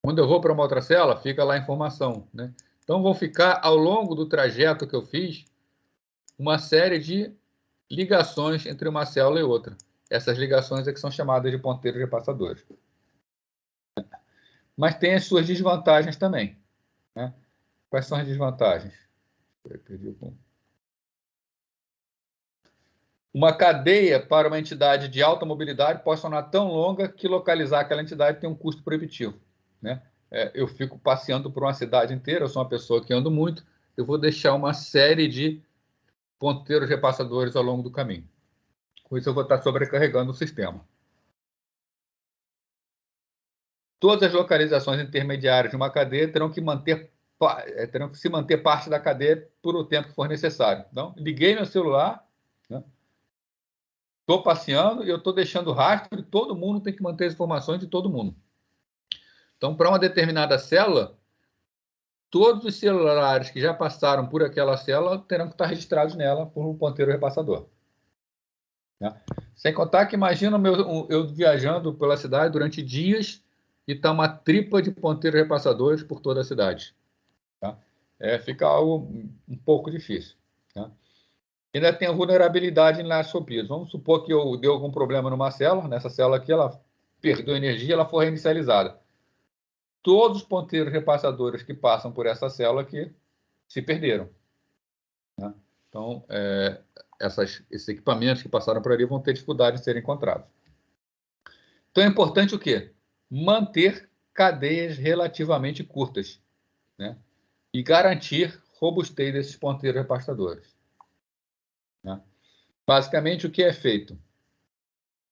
Quando eu vou para uma outra célula, fica lá a informação. Né? Então, vão ficar, ao longo do trajeto que eu fiz, uma série de ligações entre uma célula e outra. Essas ligações é que são chamadas de ponteiros repassadores. Mas tem as suas desvantagens também. Né? Quais são as desvantagens? Uma cadeia para uma entidade de alta mobilidade pode tornar tão longa que localizar aquela entidade tem um custo proibitivo. Né? Eu fico passeando por uma cidade inteira, eu sou uma pessoa que ando muito, eu vou deixar uma série de ponteiros repassadores ao longo do caminho. Com isso, eu vou estar sobrecarregando o sistema. Todas as localizações intermediárias de uma cadeia terão que se manter parte da cadeia por o tempo que for necessário. Então, liguei meu celular, estou passeando e eu estou deixando rastro e todo mundo tem que manter as informações de todo mundo. Então, para uma determinada célula, todos os celulares que já passaram por aquela célula terão que estar registrados nela por um ponteiro repassador. Né? Sem contar que imagina eu viajando pela cidade durante dias e está uma tripa de ponteiros repassadores por toda a cidade. Tá? Fica algo um pouco difícil. Tá? Ainda tem a vulnerabilidade nas SOPs. Vamos supor que eu dei algum problema numa célula, nessa célula aqui ela perdeu energia, ela foi reinicializada. Todos os ponteiros repassadores que passam por essa célula aqui se perderam. Né? Então, esses equipamentos que passaram por ali vão ter dificuldade em serem encontrados. Então, é importante o quê? Manter cadeias relativamente curtas, né? E garantir robustez desses ponteiros repassadores. Né? Basicamente, o que é feito?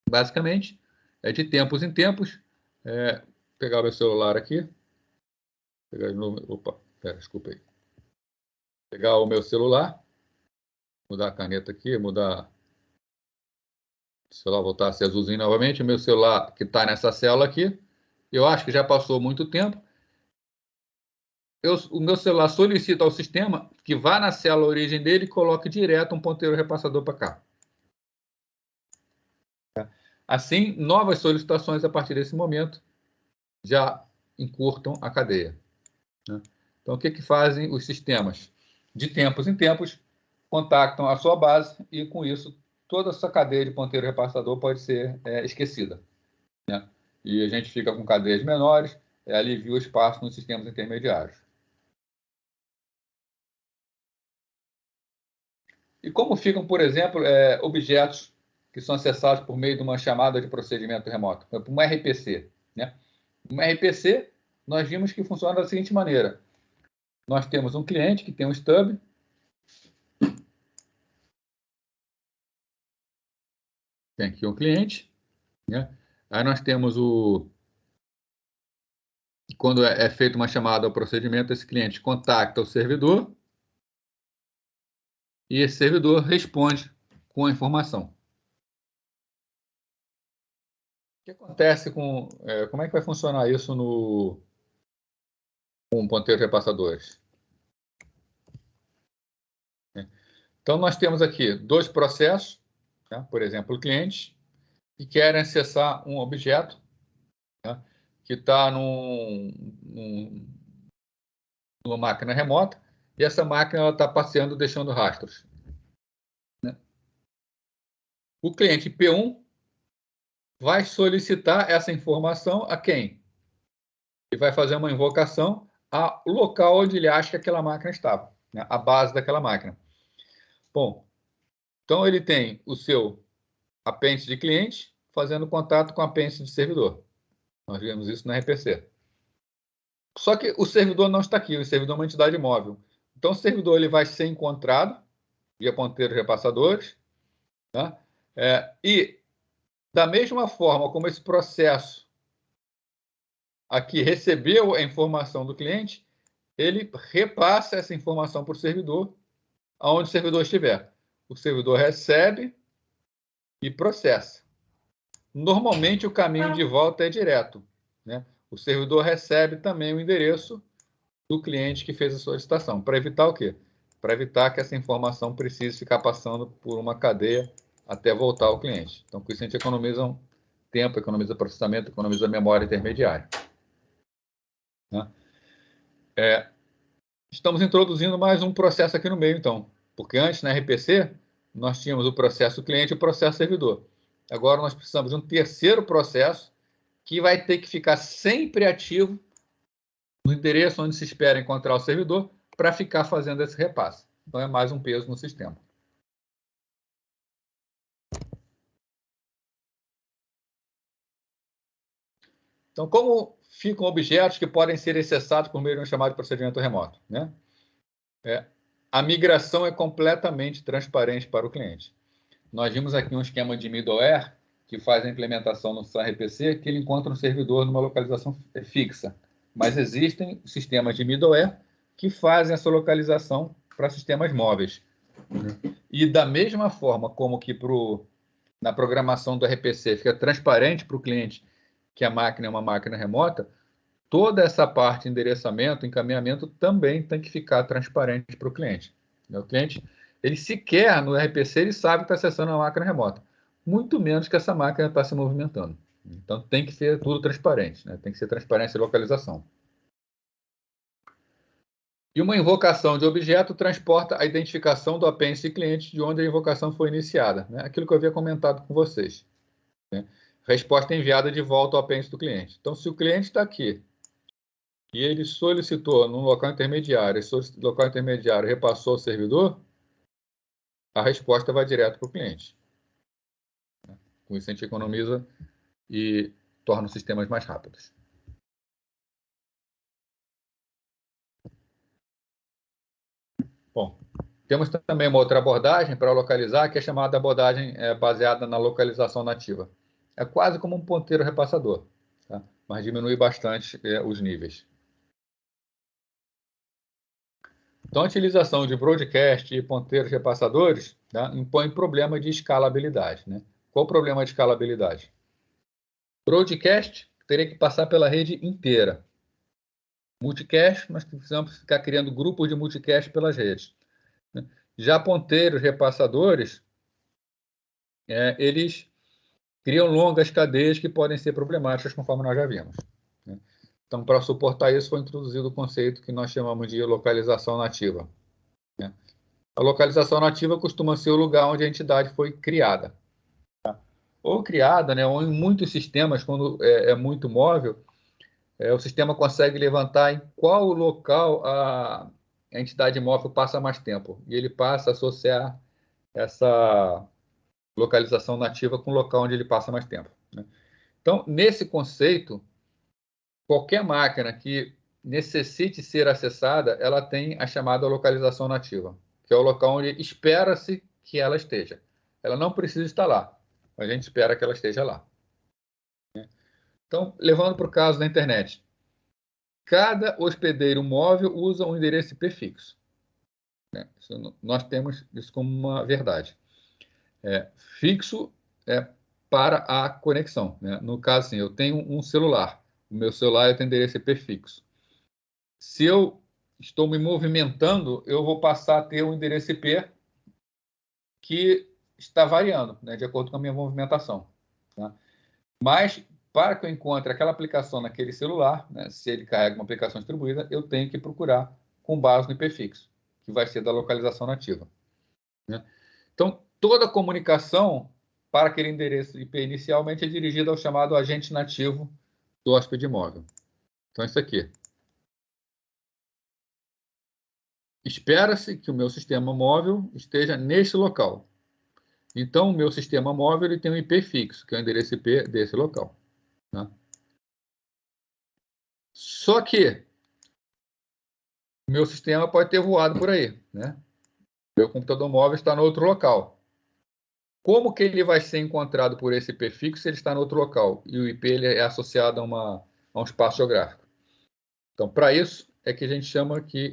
Basicamente, é de tempos em tempos, pegar o meu celular aqui, desculpa aí. Pegar o meu celular, mudar a caneta aqui, mudar o celular voltar a ser azulzinho novamente, o meu celular que está nessa célula aqui, eu acho que já passou muito tempo, o meu celular solicita ao sistema que vá na célula origem dele e coloque direto um ponteiro repassador para cá. Assim, novas solicitações a partir desse momento já encurtam a cadeia. Então, o que fazem os sistemas? De tempos em tempos, contactam a sua base e, com isso, toda essa cadeia de ponteiro repassador pode ser esquecida. E a gente fica com cadeias menores, alivia o espaço nos sistemas intermediários. E como ficam, por exemplo, objetos que são acessados por meio de uma chamada de procedimento remoto? Um RPC. Um RPC, nós vimos que funciona da seguinte maneira. Nós temos um cliente que tem um stub. Tem aqui um cliente. Aí nós temos quando é feita uma chamada ao procedimento, esse cliente contacta o servidor e esse servidor responde com a informação. O que acontece com... como é que vai funcionar isso com ponteiros repassadores? Então, nós temos aqui dois processos, por exemplo, clientes, que querem acessar um objeto que está numa máquina remota, e essa máquina está passeando, deixando rastros. O cliente P1 vai solicitar essa informação a quem? Ele vai fazer uma invocação ao local onde ele acha que aquela máquina estava, a base daquela máquina. Bom, então ele tem o seu apêndice de cliente fazendo contato com o apêndice de servidor. Nós vimos isso na RPC. Só que o servidor não está aqui, o servidor é uma entidade móvel. Então, o servidor ele vai ser encontrado via ponteiros repassadores, e da mesma forma como esse processo aqui recebeu a informação do cliente, ele repassa essa informação para o servidor, aonde o servidor estiver. O servidor recebe e processa. Normalmente, o caminho de volta é direto. O servidor recebe também o endereço do cliente que fez a solicitação. Para evitar o quê? Para evitar que essa informação precise ficar passando por uma cadeia até voltar ao cliente. Então, com isso, a gente economiza tempo, economiza processamento, economiza memória intermediária. Estamos introduzindo mais um processo aqui no meio, então. Porque antes, na RPC, nós tínhamos o processo cliente e o processo servidor. Agora, nós precisamos de um terceiro processo que vai ter que ficar sempre ativo no endereço onde se espera encontrar o servidor para ficar fazendo esse repasse. Então, é mais um peso no sistema. Então, como ficam objetos que podem ser acessados por meio de um chamado de procedimento remoto? A migração é completamente transparente para o cliente. Nós vimos aqui um esquema de middleware que faz a implementação no SAN RPC, que ele encontra um servidor numa localização fixa. Mas existem sistemas de middleware que fazem essa localização para sistemas móveis. E da mesma forma como que na programação do RPC fica transparente para o cliente que a máquina é uma máquina remota, toda essa parte de endereçamento, encaminhamento, também tem que ficar transparente para o cliente. O cliente, ele sequer no RPC, ele sabe que está acessando uma máquina remota, muito menos que essa máquina está se movimentando. Então, tem que ser tudo transparente, tem que ser transparência e localização. E uma invocação de objeto transporta a identificação do apêndice de cliente de onde a invocação foi iniciada. Aquilo que eu havia comentado com vocês. Resposta enviada de volta ao apêndice do cliente. Então, se o cliente está aqui e ele solicitou num local intermediário, esse local intermediário repassou ao servidor, a resposta vai direto para o cliente. Com isso, a gente economiza e torna os sistemas mais rápidos. Bom, temos também uma outra abordagem para localizar, que é chamada abordagem baseada na localização nativa. É quase como um ponteiro repassador, mas diminui bastante os níveis. Então, a utilização de broadcast e ponteiros repassadores impõe problema de escalabilidade. Qual o problema de escalabilidade? Broadcast teria que passar pela rede inteira. Multicast, nós precisamos ficar criando grupos de multicast pelas redes. Já ponteiros, repassadores, eles criam longas cadeias que podem ser problemáticas, conforme nós já vimos. Então, para suportar isso, foi introduzido o conceito que nós chamamos de localização nativa. A localização nativa costuma ser o lugar onde a entidade foi criada. Ou criada, ou em muitos sistemas, quando é muito móvel, o sistema consegue levantar em qual local a entidade móvel passa mais tempo. E ele passa a associar essa localização nativa com o local onde ele passa mais tempo. Então, nesse conceito, qualquer máquina que necessite ser acessada, ela tem a chamada localização nativa, que é o local onde espera-se que ela esteja. Ela não precisa estar lá, a gente espera que ela esteja lá. Então, levando para o caso da internet, cada hospedeiro móvel usa um endereço IP fixo. Nós temos isso como uma verdade. Fixo para a conexão. No caso, assim, eu tenho um celular. O meu celular tem endereço IP fixo. Se eu estou me movimentando, eu vou passar a ter um endereço IP que está variando, de acordo com a minha movimentação. Mas, para que eu encontre aquela aplicação naquele celular, se ele carrega uma aplicação distribuída, eu tenho que procurar com base no IP fixo, que vai ser da localização nativa. Então, toda comunicação para aquele endereço IP inicialmente é dirigida ao chamado agente nativo do hóspede móvel. Então, isso aqui. Espera-se que o meu sistema móvel esteja nesse local. Então, o meu sistema móvel ele tem um IP fixo, que é o endereço IP desse local. Só que o meu sistema pode ter voado por aí. Meu computador móvel está no outro local. Como que ele vai ser encontrado por esse IP fixo se ele está no outro local? E o IP ele é associado a um espaço geográfico. Então, para isso, é que a gente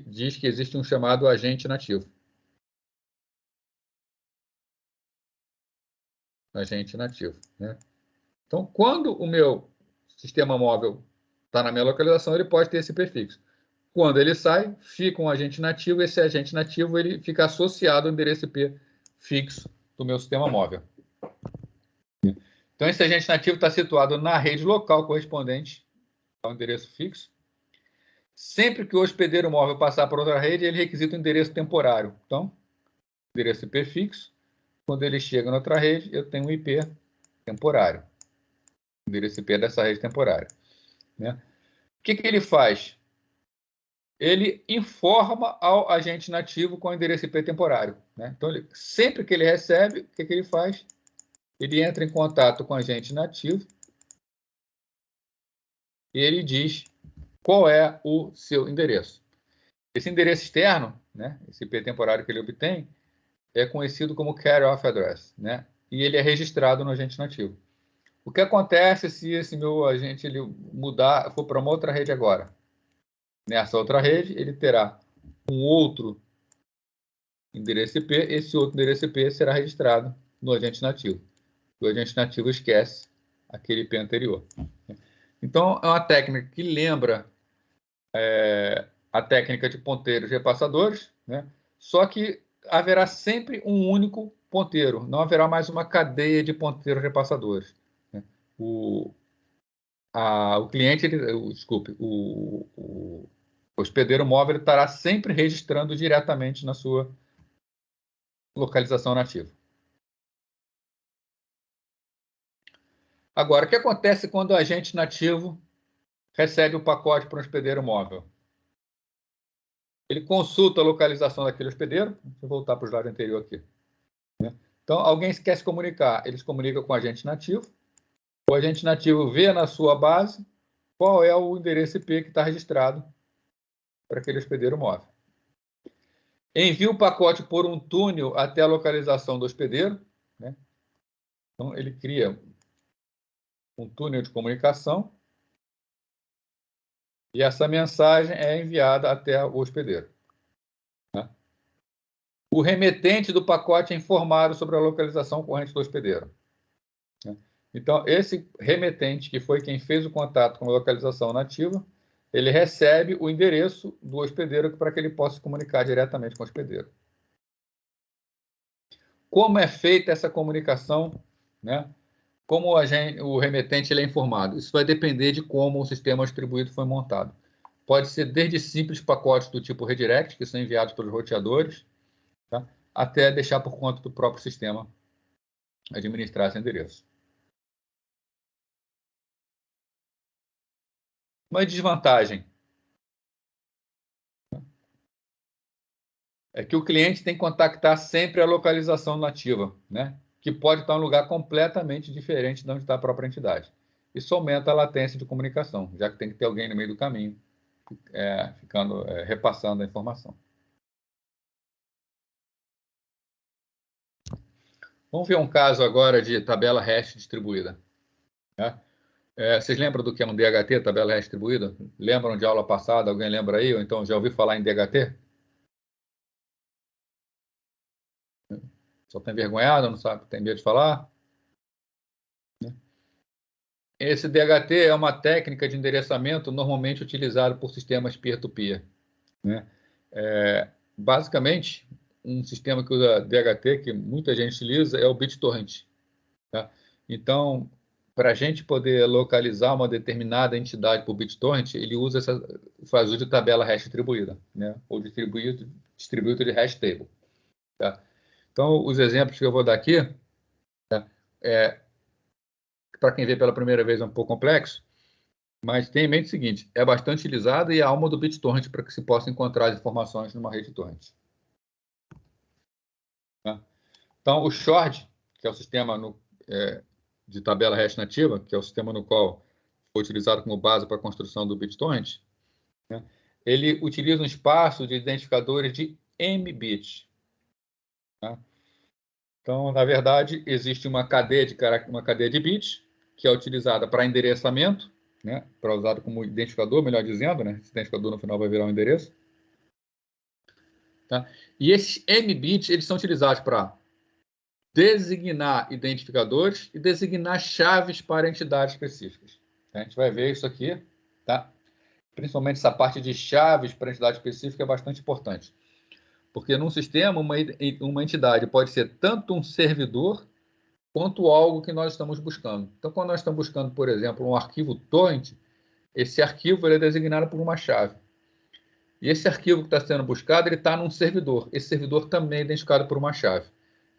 diz que existe um chamado agente nativo. Agente nativo. Então, quando o meu sistema móvel está na minha localização, ele pode ter esse IP fixo. Quando ele sai, fica um agente nativo, esse agente nativo ele fica associado ao endereço IP fixo do meu sistema móvel. Então, esse agente nativo está situado na rede local correspondente ao endereço fixo. Sempre que o hospedeiro móvel passar por outra rede, ele requisita o endereço temporário. Então, endereço IP fixo. Quando ele chega na outra rede, eu tenho um IP temporário. O endereço IP dessa rede temporária. O que ele faz? Ele informa ao agente nativo com o endereço IP temporário. Então, sempre que ele recebe, o que ele faz? Ele entra em contato com o agente nativo e ele diz qual é o seu endereço. Esse endereço externo, esse IP temporário que ele obtém, é conhecido como Carry-off Address, e ele é registrado no agente nativo. O que acontece se esse meu agente ele for para uma outra rede agora? Nessa outra rede, ele terá um outro endereço IP, esse outro endereço IP será registrado no agente nativo. O agente nativo esquece aquele IP anterior. Então, é uma técnica que lembra a técnica de ponteiros repassadores, só que haverá sempre um único ponteiro, não haverá mais uma cadeia de ponteiros repassadores. O cliente, o hospedeiro móvel estará sempre registrando diretamente na sua localização nativa. Agora, o que acontece quando o agente nativo recebe o pacote para um hospedeiro móvel? Ele consulta a localização daquele hospedeiro. Deixa eu voltar para o slide anterior aqui. Então, alguém quer se comunicar, ele se comunica com o agente nativo. O agente nativo vê na sua base qual é o endereço IP que está registrado para aquele hospedeiro móvel. Envia o pacote por um túnel até a localização do hospedeiro. Então, ele cria um túnel de comunicação e essa mensagem é enviada até o hospedeiro. O remetente do pacote é informado sobre a localização corrente do hospedeiro. Então, esse remetente, que foi quem fez o contato com a localização nativa, ele recebe o endereço do hospedeiro para que ele possa se comunicar diretamente com o hospedeiro. Como é feita essa comunicação, né? Como o remetente ele é informado? Isso vai depender de como o sistema distribuído foi montado. Pode ser desde simples pacotes do tipo redirect, que são enviados pelos roteadores, tá? Até deixar por conta do próprio sistema administrar esse endereço. Uma desvantagem é que o cliente tem que contactar sempre a localização nativa, né? Que pode estar em um lugar completamente diferente de onde está a própria entidade. Isso aumenta a latência de comunicação, já que tem que ter alguém no meio do caminho, repassando a informação. Vamos ver um caso agora de tabela hash distribuída. Né? Vocês lembram do que é um DHT, tabela hash distribuída? Lembram de aula passada? Alguém lembra aí? Ou então já ouviu falar em DHT? Só tem vergonhado, não sabe, tem medo de falar? Esse DHT é uma técnica de endereçamento normalmente utilizada por sistemas peer-to-peer. Né? Basicamente, um sistema que usa DHT, que muita gente utiliza, é o BitTorrent. Tá? Então, para a gente poder localizar uma determinada entidade por BitTorrent, ele faz uso de tabela hash distribuída, né? Ou distribuído de hash table. Tá? Então, os exemplos que eu vou dar aqui, tá? Para quem vê pela primeira vez é um pouco complexo, mas tenha em mente o seguinte, é bastante utilizado e é a alma do BitTorrent para que se possa encontrar as informações numa rede torrent. Tá? Então, o short, que é o sistema de tabela hash nativa, que é o sistema no qual foi utilizado como base para a construção do BitTorrent, né? Ele utiliza um espaço de identificadores de mbit. Tá? Então, na verdade, existe uma cadeia de bits que é utilizada para endereçamento, né? Para usado como identificador, melhor dizendo, né? Esse identificador no final vai virar um endereço. Tá? E esses mbits eles são utilizados para designar identificadores e designar chaves para entidades específicas. A gente vai ver isso aqui, tá? Principalmente essa parte de chaves para entidade específica é bastante importante. Porque num sistema, uma entidade pode ser tanto um servidor quanto algo que nós estamos buscando. Então, quando nós estamos buscando, por exemplo, um arquivo torrent, esse arquivo ele é designado por uma chave. E esse arquivo que está sendo buscado, ele está num servidor. Esse servidor também é identificado por uma chave.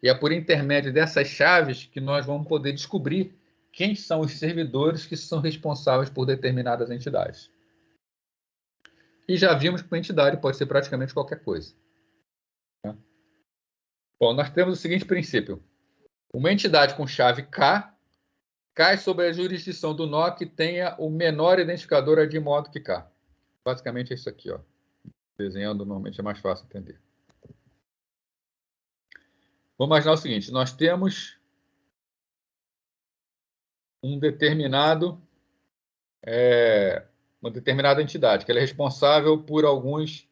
E é por intermédio dessas chaves que nós vamos poder descobrir quem são os servidores que são responsáveis por determinadas entidades. E já vimos que uma entidade pode ser praticamente qualquer coisa. Bom, nós temos o seguinte princípio. Uma entidade com chave K cai sob a jurisdição do nó que tenha o menor identificador de modo que K. Basicamente é isso aqui, ó. Desenhando normalmente é mais fácil entender. Vamos imaginar o seguinte, nós temos uma determinada entidade, que ela é responsável por alguns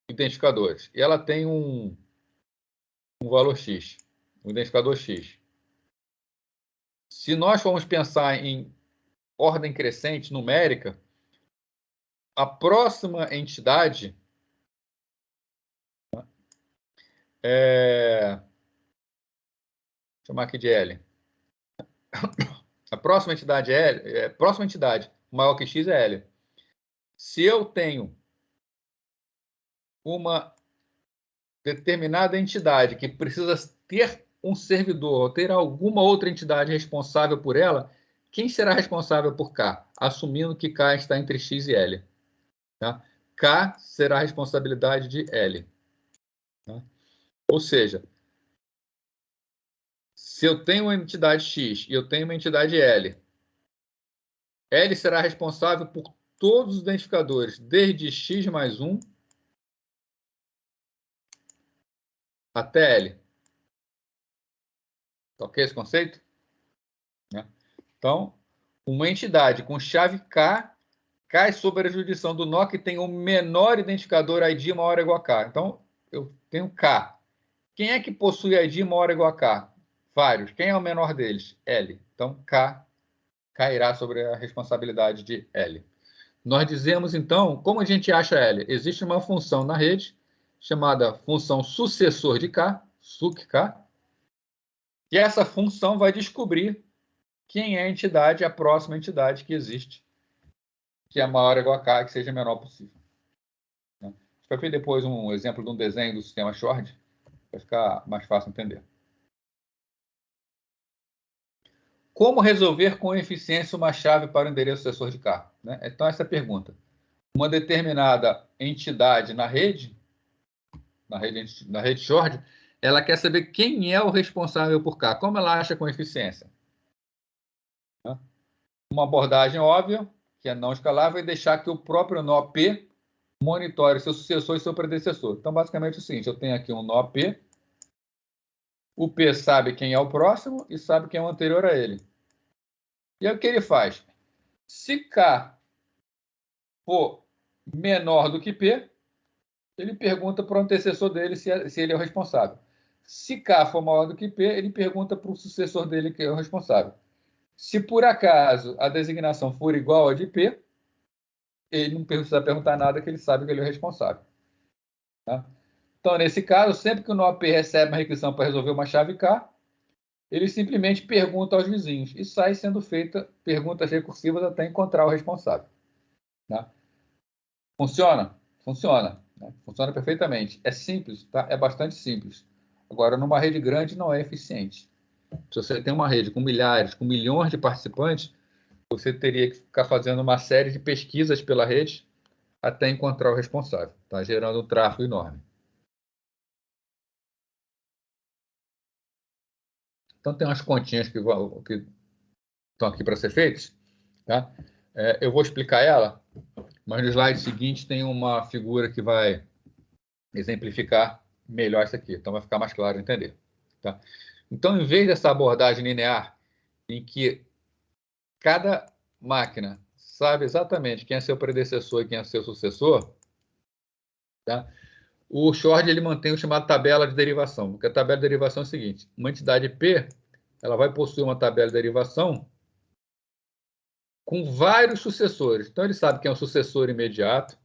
identificadores. E ela tem um valor X, um identificador X. Se nós formos pensar em ordem crescente, numérica, a próxima entidade vou chamar aqui de L. A próxima entidade próxima entidade maior que X é L. Se eu tenho uma determinada entidade que precisa ter um servidor ou ter alguma outra entidade responsável por ela, quem será responsável por K? Assumindo que K está entre X e L. Tá? K será a responsabilidade de L. Tá? Ou seja, se eu tenho uma entidade X e eu tenho uma entidade L, L será responsável por todos os identificadores, desde X mais 1 até L. Tá ok esse conceito? Né? Então, uma entidade com chave K cai sob a jurisdição do nó que tem o menor identificador ID maior ou igual a K. Então, eu tenho K. Quem é que possui ID maior ou igual a K? vários. Quem é o menor deles? L. Então, K cairá sobre a responsabilidade de L. Nós dizemos, então, como a gente acha L? Existe uma função na rede chamada função sucessor de K, suc_K, e essa função vai descobrir quem é a entidade, a próxima entidade que existe, que é maior ou igual a K, que seja menor possível. A gente vai ver depois um exemplo de um desenho do sistema Short, vai ficar mais fácil entender. Como resolver com eficiência uma chave para o endereço sucessor de K? Então, essa é a pergunta. Uma determinada entidade na rede Short, ela quer saber quem é o responsável por K. Como ela acha com eficiência? Uma abordagem óbvia, que é não escalável, é deixar que o próprio nó P monitore seu sucessor e seu predecessor. Então, basicamente é o seguinte, eu tenho aqui um nó P, o P sabe quem é o próximo e sabe quem é o anterior a ele. E aí o que ele faz? Se K for menor do que P, ele pergunta para o antecessor dele se ele é o responsável. Se K for maior do que P, ele pergunta para o sucessor dele que é o responsável. Se por acaso a designação for igual a de P, ele não precisa perguntar nada, que ele sabe que ele é o responsável. Tá? Então, nesse caso, sempre que o nó P recebe uma requisição para resolver uma chave K, ele simplesmente pergunta aos vizinhos e sai sendo feita perguntas recursivas até encontrar o responsável. Tá? Funciona? Funciona. Né? Funciona perfeitamente. É simples, tá? É bastante simples. Agora, numa rede grande, não é eficiente. Se você tem uma rede com milhares, com milhões de participantes, você teria que ficar fazendo uma série de pesquisas pela rede até encontrar o responsável. Está gerando um tráfego enorme. Então, tem umas continhas que estão aqui para ser feitas. Tá? Eu vou explicar ela, mas no slide seguinte tem uma figura que vai exemplificar melhor isso aqui. Então, vai ficar mais claro entender. Tá? Então, em vez dessa abordagem linear, em que cada máquina sabe exatamente quem é seu predecessor e quem é seu sucessor, tá? O Short ele mantém o chamado tabela de derivação. Porque a tabela de derivação é o seguinte: uma entidade P ela vai possuir uma tabela de derivação com vários sucessores. Então, ele sabe quem é o sucessor imediato,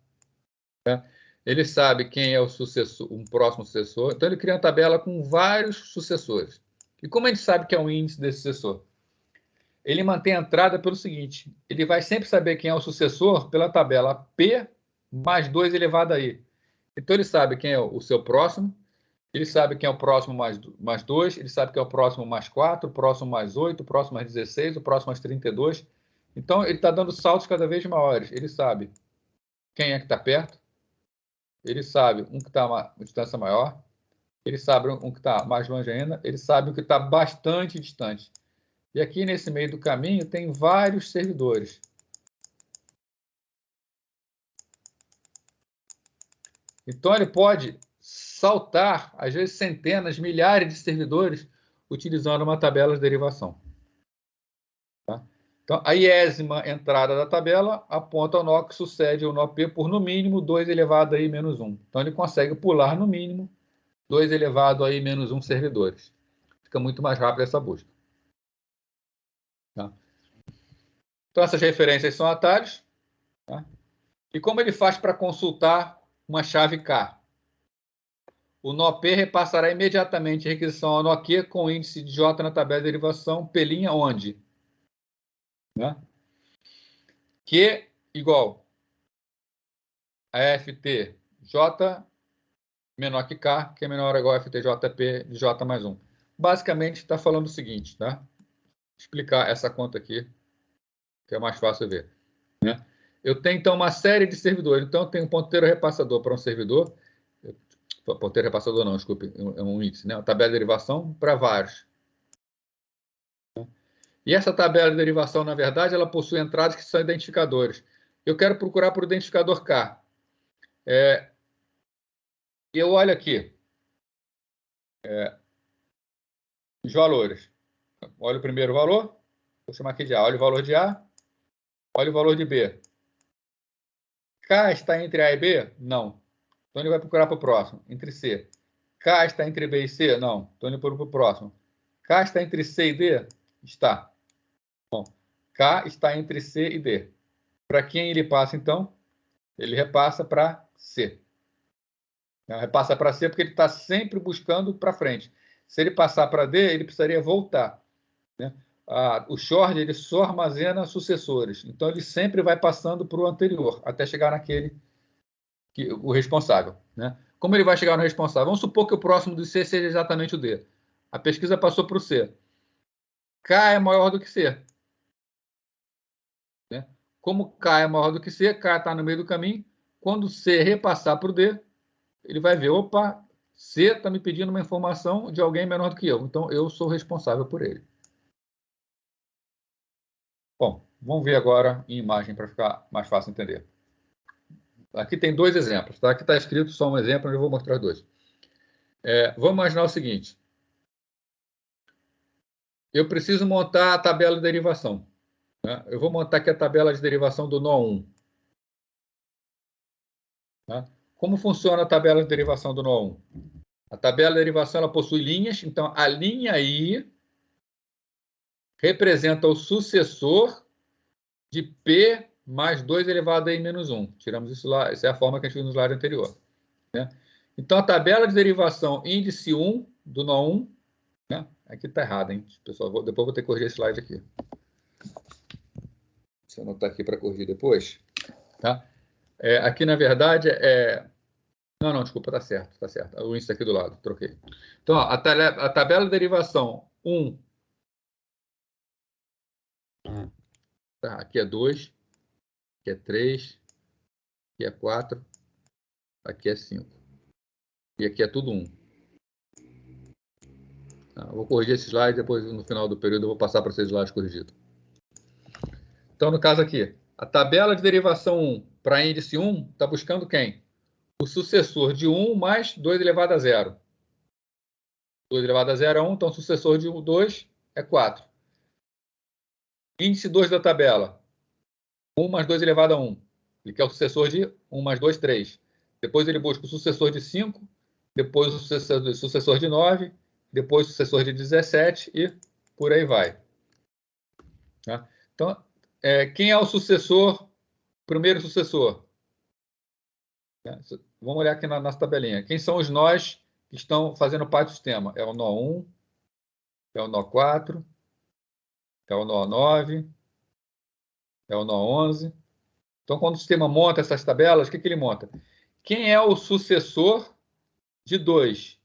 tá? Ele sabe quem é o sucessor, um próximo sucessor. Então, ele cria uma tabela com vários sucessores. E como a gente sabe que é o índice desse sucessor? Ele mantém a entrada pelo seguinte: ele vai sempre saber quem é o sucessor pela tabela P mais 2 elevado a I. Então, ele sabe quem é o seu próximo, ele sabe quem é o próximo mais 2, ele sabe quem é o próximo mais 4, o próximo mais 8, o próximo mais 16, o próximo mais 32. Então, ele está dando saltos cada vez maiores. Ele sabe quem é que está perto, ele sabe um que está a uma distância maior, ele sabe um que está mais longe ainda, ele sabe um que está bastante distante. E aqui nesse meio do caminho tem vários servidores. Então, ele pode saltar, às vezes, centenas, milhares de servidores utilizando uma tabela de derivação. Tá? Então, a iésima entrada da tabela aponta ao nó que sucede ao nó P por, no mínimo, 2 elevado a I menos 1. Então, ele consegue pular, no mínimo, 2 elevado a I menos 1 servidores. Fica muito mais rápido essa busca. Tá? Então, essas referências são atalhos. Tá? E como ele faz para consultar uma chave K? O nó P repassará imediatamente a requisição ao nó Q com o índice de J na tabela de derivação, P' onde? Né? Q igual a FT J menor que K, que é menor ou igual a FTJP de J mais 1. Basicamente, está falando o seguinte, tá? Vou explicar essa conta aqui, que é mais fácil ver. Né? Eu tenho, então, uma série de servidores. Então, eu tenho um ponteiro repassador para um servidor. Ponteiro repassador não, desculpe, é um índice, né? Uma tabela de derivação para vários. E essa tabela de derivação, na verdade, ela possui entradas que são identificadores. Eu quero procurar por identificador K. Eu olho aqui os valores. Olho o primeiro valor, vou chamar aqui de A. Olho o valor de A, olho o valor de B. K está entre A e B? Não. Então ele vai procurar para o próximo. Entre C. K está entre B e C? Não. Então ele procura para o próximo. K está entre C e D? Está. Bom, K está entre C e D. Para quem ele passa, então? Ele repassa para C. Repassa para C porque ele está sempre buscando para frente. Se ele passar para D, ele precisaria voltar. Né? O short ele só armazena sucessores. Então, ele sempre vai passando para o anterior, até chegar naquele, o responsável. Né? Como ele vai chegar no responsável? Vamos supor que o próximo do C seja exatamente o D. A pesquisa passou para o C. K é maior do que C. Né? Como K é maior do que C, K está no meio do caminho. Quando C repassar para o D, ele vai ver, opa, C está me pedindo uma informação de alguém menor do que eu. Então, eu sou responsável por ele. Bom, vamos ver agora em imagem para ficar mais fácil entender. Aqui tem dois exemplos, tá? Aqui está escrito só um exemplo, eu vou mostrar dois. Vamos imaginar o seguinte. Eu preciso montar a tabela de derivação. Né? Eu vou montar aqui a tabela de derivação do nó 1. Tá? Como funciona a tabela de derivação do nó 1? A tabela de derivação ela possui linhas, então a linha I representa o sucessor de P mais 2 elevado a I menos 1. Tiramos isso lá, essa é a forma que a gente viu no slide anterior. Né? Então, a tabela de derivação índice 1 do nó 1, né? Aqui está errado, hein, pessoal? Depois vou ter que corrigir esse slide aqui. Deixa eu anotar aqui para corrigir depois. Tá? Aqui, na verdade, Não, desculpa, está certo, está certo. O índice aqui do lado, troquei. Então, ó, a tabela de derivação 1, tá? Aqui é 2, aqui é 3, aqui é 4, aqui é 5. E aqui é tudo 1. Tá? Eu vou corrigir esse slide, depois no final do período eu vou passar para vocês o slide corrigido. Então, no caso aqui, a tabela de derivação 1 para índice 1 está buscando quem? O sucessor de 1 mais 2 elevado a 0. 2 elevado a 0 é 1, então o sucessor de 2 é 4. Índice 2 da tabela, 1 mais 2 elevado a 1. Ele quer o sucessor de 1 mais 2, 3. Depois ele busca o sucessor de 5, depois o sucessor de 9, depois o sucessor de 17 e por aí vai. Tá? Então, quem é o sucessor, primeiro sucessor? Vamos olhar aqui na nossa tabelinha. Quem são os nós que estão fazendo parte do sistema? É o nó 1, é o nó 4, é o nó 9, é o nó 11. Então, quando o sistema monta essas tabelas, o que ele monta? Quem é o sucessor de 2?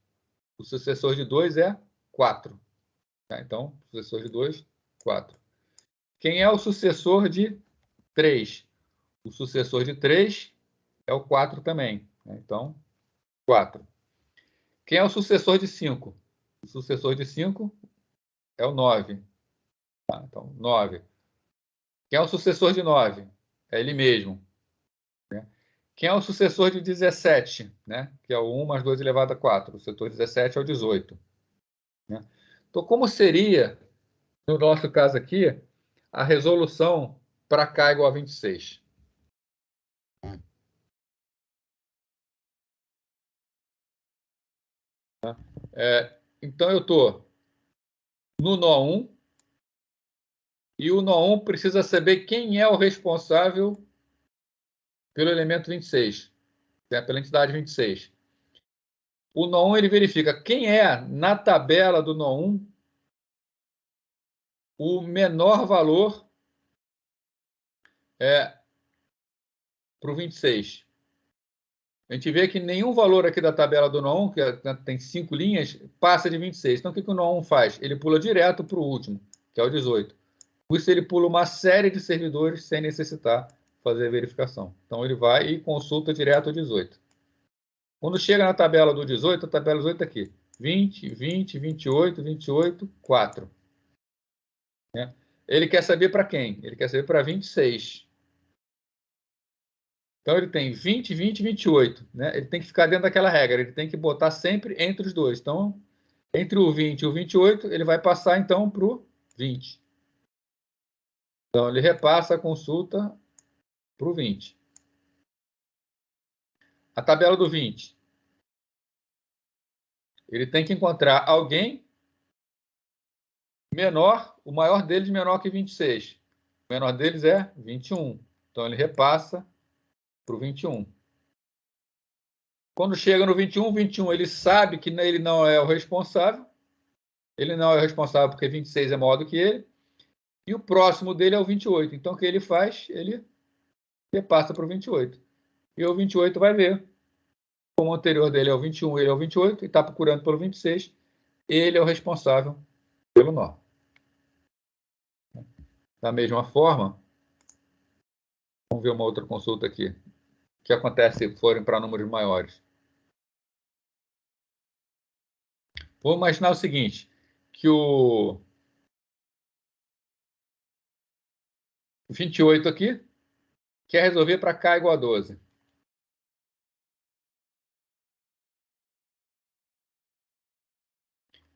O sucessor de 2 é 4. Tá? Então, sucessor de 2, 4. Quem é o sucessor de 3? O sucessor de 3 é o 4 também. Né? Então, 4. Quem é o sucessor de 5? O sucessor de 5 é o 9. Tá? Então, 9. Quem é o sucessor de 9? É ele mesmo. Né? Quem é o sucessor de 17? Né? Que é o 1 mais 2 elevado a 4. O sucessor de 17 é o 18. Né? Então, como seria, no nosso caso aqui, a resolução para K igual a 26? Tá? Então, eu estou no nó 1, e o nó 1 precisa saber quem é o responsável pelo elemento 26, né? Pela entidade 26. O nó 1 ele verifica quem é, na tabela do nó 1, o menor valor para o 26. A gente vê que nenhum valor aqui da tabela do nó 1, que tem 5 linhas, passa de 26. Então, o que o nó 1 faz? Ele pula direto para o último, que é o 18. Por isso, ele pula uma série de servidores sem necessitar fazer a verificação. Então, ele vai e consulta direto o 18. Quando chega na tabela do 18, a tabela 18 aqui. 20, 20, 28, 28, 4. Né? Ele quer saber para quem? Ele quer saber para 26. Então, ele tem 20, 20, 28. Né? Ele tem que ficar dentro daquela regra. Ele tem que botar sempre entre os dois. Então, entre o 20 e o 28, ele vai passar, então, para o 20. Então, ele repassa a consulta para o 20. A tabela do 20. Ele tem que encontrar alguém menor, o maior deles menor que 26. O menor deles é 21. Então, ele repassa para o 21. Quando chega no 21, ele sabe que ele não é o responsável. Ele não é o responsável porque 26 é maior do que ele. E o próximo dele é o 28. Então, o que ele faz? Ele repassa para o 28. E o 28 vai ver. Como o anterior dele é o 21, ele é o 28, e está procurando pelo 26. Ele é o responsável pelo nó. Da mesma forma, vamos ver uma outra consulta aqui. O que acontece se forem para números maiores? Vou imaginar o seguinte, que o 28 aqui quer resolver para k igual a 12.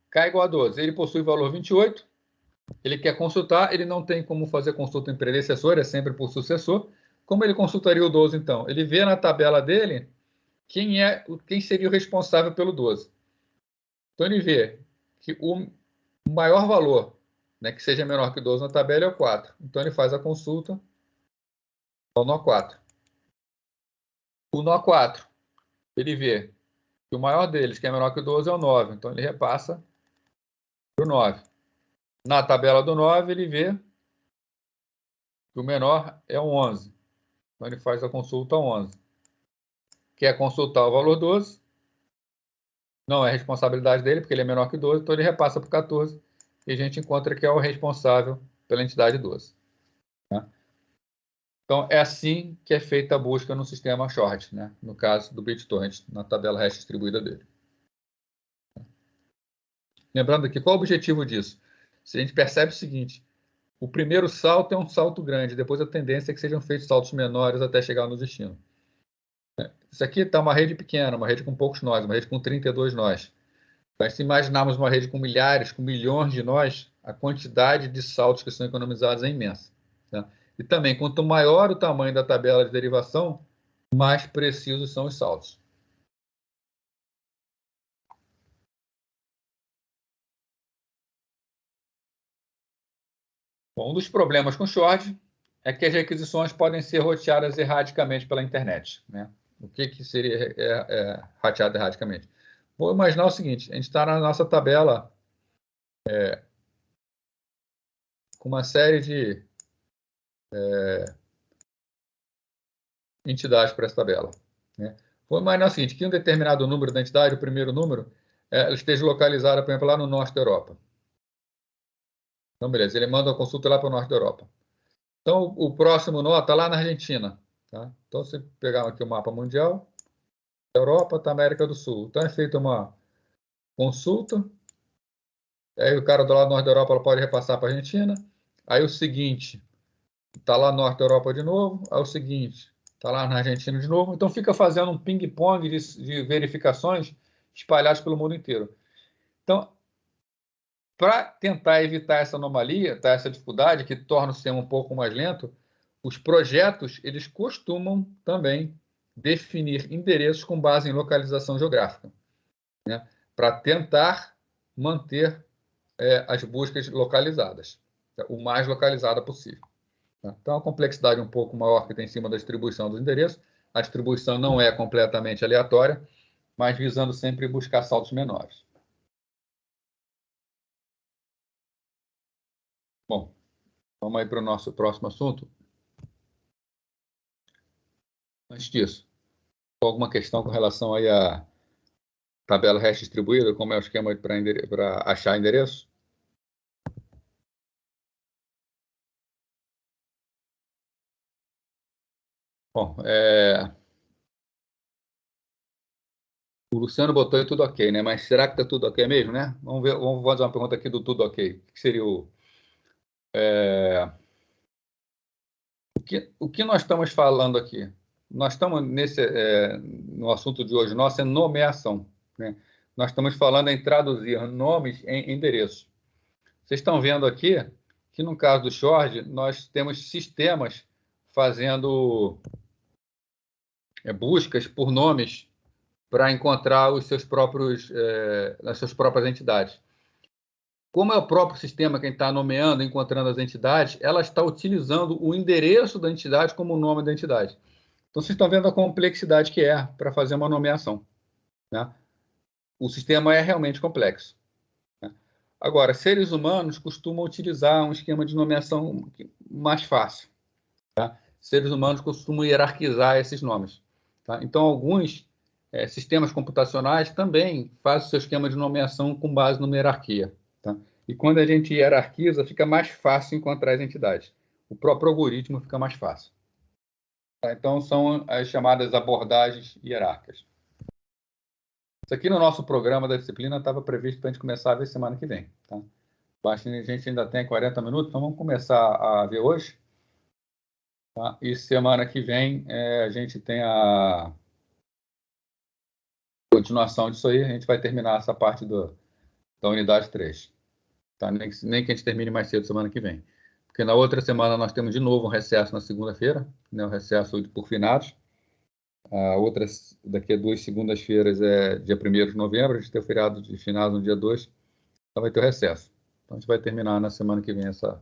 K igual a 12. Ele possui o valor 28, ele quer consultar, ele não tem como fazer consulta em predecessor, é sempre por sucessor. Como ele consultaria o 12, então? Ele vê na tabela dele quem seria o responsável pelo 12. Então, ele vê que o maior valor, né, que seja menor que 12 na tabela, é o 4. Então, ele faz a consulta ao nó 4. O nó 4, ele vê que o maior deles, que é menor que o 12, é o 9. Então, ele repassa para o 9. Na tabela do 9, ele vê que o menor é o 11. Então, ele faz a consulta ao 11. Quer consultar o valor 12, não é responsabilidade dele, porque ele é menor que 12, então ele repassa para o 14, e a gente encontra que é o responsável pela entidade 12. Tá? Então, é assim que é feita a busca no sistema short, né? No caso do BitTorrent, na tabela hash distribuída dele. Lembrando aqui, qual é o objetivo disso? Se a gente percebe o seguinte, o primeiro salto é um salto grande, depois a tendência é que sejam feitos saltos menores até chegar no destino. Isso aqui está uma rede pequena, uma rede com poucos nós, uma rede com 32 nós. Mas se imaginarmos uma rede com milhares, com milhões de nós, a quantidade de saltos que são economizados é imensa. Tá? E também, quanto maior o tamanho da tabela de derivação, mais precisos são os saltos. Bom, um dos problemas com short é que as requisições podem ser roteadas erraticamente pela internet. Né? O que seria rateado erraticamente? Vou imaginar o seguinte, a gente está na nossa tabela com uma série de entidades para essa tabela. Né? Vou imaginar o seguinte, que um determinado número da entidade, o primeiro número, ela esteja localizada, por exemplo, lá no norte da Europa. Então, beleza, ele manda a consulta lá para o norte da Europa. Então, o próximo nó está lá na Argentina. Tá? Então, se pegar aqui o mapa mundial, a Europa está América do Sul. Então, é feita uma consulta, aí o cara do lado norte da Europa pode repassar para a Argentina. Aí o seguinte, está lá no norte da Europa de novo. Aí o seguinte, está lá na Argentina de novo. Então, fica fazendo um ping-pong de verificações espalhadas pelo mundo inteiro. Então, para tentar evitar essa anomalia, tá, essa dificuldade que torna o sistema um pouco mais lento, os projetos eles costumam também definir endereços com base em localização geográfica, né, para tentar manter as buscas localizadas, o mais localizada possível. Tá? Então, a complexidade um pouco maior que tem em cima da distribuição dos endereços. A distribuição não é completamente aleatória, mas visando sempre buscar saltos menores. Bom, vamos aí para o nosso próximo assunto. Antes disso, alguma questão com relação aí à tabela hash distribuída, como é o esquema para achar endereço? Bom, o Luciano botou aí tudo ok, né? Mas será que está tudo ok mesmo, né? Vamos ver, vamos fazer uma pergunta aqui do tudo ok. O que seria o que nós estamos falando aqui? Nós estamos no assunto de hoje nosso é nomeação, né? Nós estamos falando em traduzir nomes em endereços. Vocês estão vendo aqui que no caso do Short, nós temos sistemas fazendo buscas por nomes para encontrar os seus próprios, as suas próprias entidades. como é o próprio sistema quem está nomeando, encontrando as entidades, ela está utilizando o endereço da entidade como o nome da entidade. Então, vocês estão vendo a complexidade que é para fazer uma nomeação, né? O sistema é realmente complexo, né? Agora, seres humanos costumam utilizar um esquema de nomeação mais fácil, tá? Seres humanos costumam hierarquizar esses nomes, tá? Então, alguns sistemas computacionais também fazem o seu esquema de nomeação com base numa hierarquia, tá? E quando a gente hierarquiza, fica mais fácil encontrar as entidades. O próprio algoritmo fica mais fácil. Tá? Então, são as chamadas abordagens hierárquicas. Isso aqui no nosso programa da disciplina estava previsto para a gente começar a ver semana que vem. Tá? A gente ainda tem 40 minutos, então vamos começar a ver hoje. Tá? E semana que vem a gente tem a continuação disso aí, a gente vai terminar essa parte da unidade 3. Tá? Nem que a gente termine mais cedo semana que vem. Porque na outra semana nós temos de novo um recesso na segunda-feira, né, o recesso por finados. A outra, daqui a 2 segundas-feiras é dia 1º de novembro, a gente tem o feriado de finados no dia 2, então vai ter o recesso. Então a gente vai terminar na semana que vem essa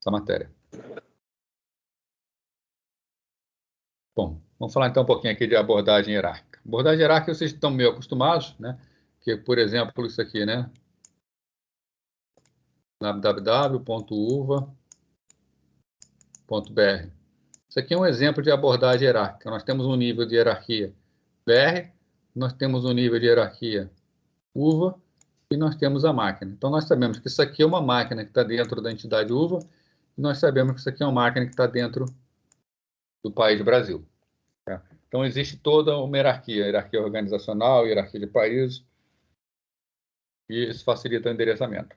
matéria. Bom, vamos falar então um pouquinho aqui de abordagem hierárquica. Abordagem hierárquica vocês estão meio acostumados, né? Que, por exemplo, isso aqui, né? www.uva.br. Isso aqui é um exemplo de abordagem hierárquica. Nós temos um nível de hierarquia BR, nós temos um nível de hierarquia UVA e nós temos a máquina. Então, nós sabemos que isso aqui é uma máquina que está dentro da entidade UVA e nós sabemos que isso aqui é uma máquina que está dentro do país Brasil. Tá? Então, existe toda uma hierarquia organizacional, hierarquia de países, e isso facilita o endereçamento.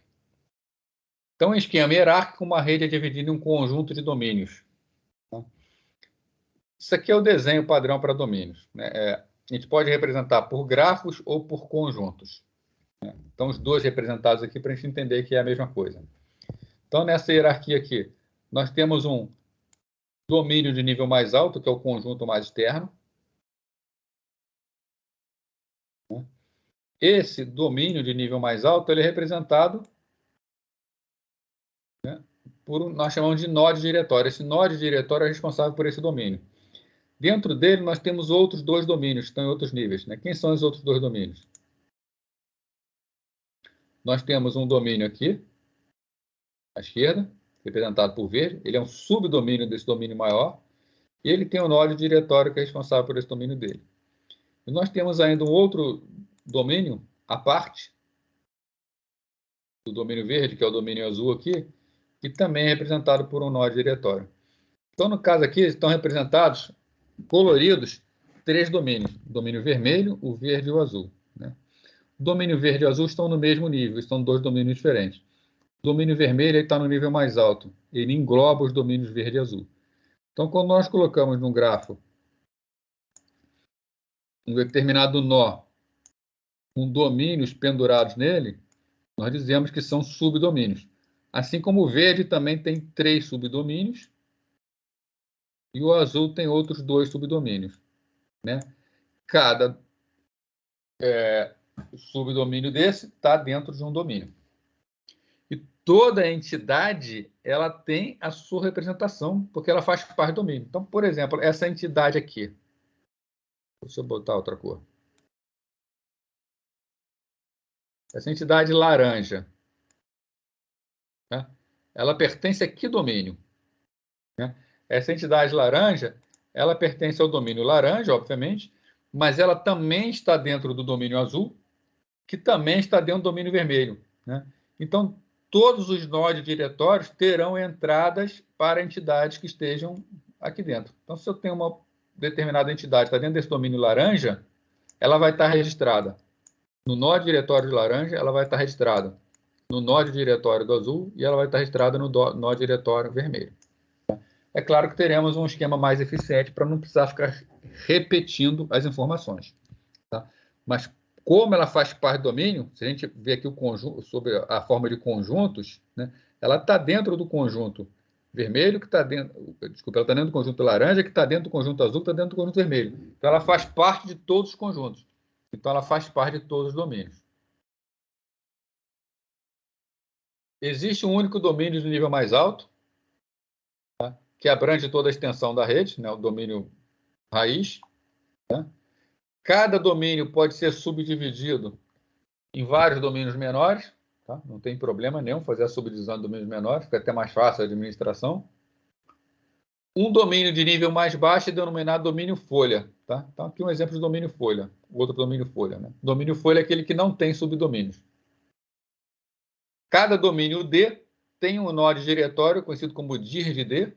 Então, em esquema hierárquico, uma rede é dividida em um conjunto de domínios. Tá? Isso aqui é o desenho padrão para domínios, né? A gente pode representar por grafos ou por conjuntos, né? Então, os dois representados aqui para a gente entender que é a mesma coisa. Então, nessa hierarquia aqui, nós temos um domínio de nível mais alto, que é o conjunto mais externo. Esse domínio de nível mais alto ele é representado, né, por nós chamamos de nó de diretório. Esse nó de diretório é responsável por esse domínio. Dentro dele, nós temos outros 2 domínios, que estão em outros níveis, né? Quem são os outros 2 domínios? Nós temos um domínio aqui, à esquerda, representado por verde. Ele é um subdomínio desse domínio maior. E ele tem um nó de diretório que é responsável por esse domínio dele. E nós temos ainda um outro domínio à parte do domínio verde, que é o domínio azul aqui, que também é representado por um nó de diretório. Então, no caso aqui, estão representados, coloridos, 3 domínios. O domínio vermelho, o verde e o azul, né? O domínio verde e o azul estão no mesmo nível, estão 2 domínios diferentes. O domínio vermelho está no nível mais alto. Ele engloba os domínios verde e azul. Então, quando nós colocamos num grafo um determinado nó com domínios pendurados nele, nós dizemos que são subdomínios. Assim como o verde também tem 3 subdomínios e o azul tem outros 2 subdomínios, né? Cada subdomínio desse está dentro de um domínio. E toda entidade ela tem a sua representação, porque ela faz parte do domínio. Então, por exemplo, essa entidade aqui. Deixa eu botar outra cor. Essa entidade laranja, né? Ela pertence a que domínio? Né? Essa entidade laranja, ela pertence ao domínio laranja, obviamente, mas ela também está dentro do domínio azul, que também está dentro do domínio vermelho, né? Então, todos os nós diretórios terão entradas para entidades que estejam aqui dentro. Então, se eu tenho uma determinada entidade que está dentro desse domínio laranja, ela vai estar registrada no nó diretório de laranja, ela vai estar registrada no nó diretório do azul e ela vai estar registrada no nó diretório vermelho. É claro que teremos um esquema mais eficiente para não precisar ficar repetindo as informações, tá? Mas como ela faz parte do domínio, se a gente vê aqui o conjunto, sobre a forma de conjuntos, né, ela está dentro do conjunto vermelho, que está dentro, desculpa, ela está dentro do conjunto laranja, que está dentro do conjunto azul, que está dentro do conjunto vermelho. Então, ela faz parte de todos os conjuntos. Então, ela faz parte de todos os domínios. existe um único domínio de nível mais alto, tá? Que abrange toda a extensão da rede, né? O domínio raiz. Tá? Cada domínio pode ser subdividido em vários domínios menores, tá? Não tem problema nenhum fazer a subdivisão de domínios menores, fica até mais fácil a administração. Um domínio de nível mais baixo é denominado domínio folha. Tá? Então, aqui um exemplo de domínio folha. O outro domínio folha. Né? Domínio folha é aquele que não tem subdomínios. Cada domínio D tem um nó de diretório, conhecido como dir de D.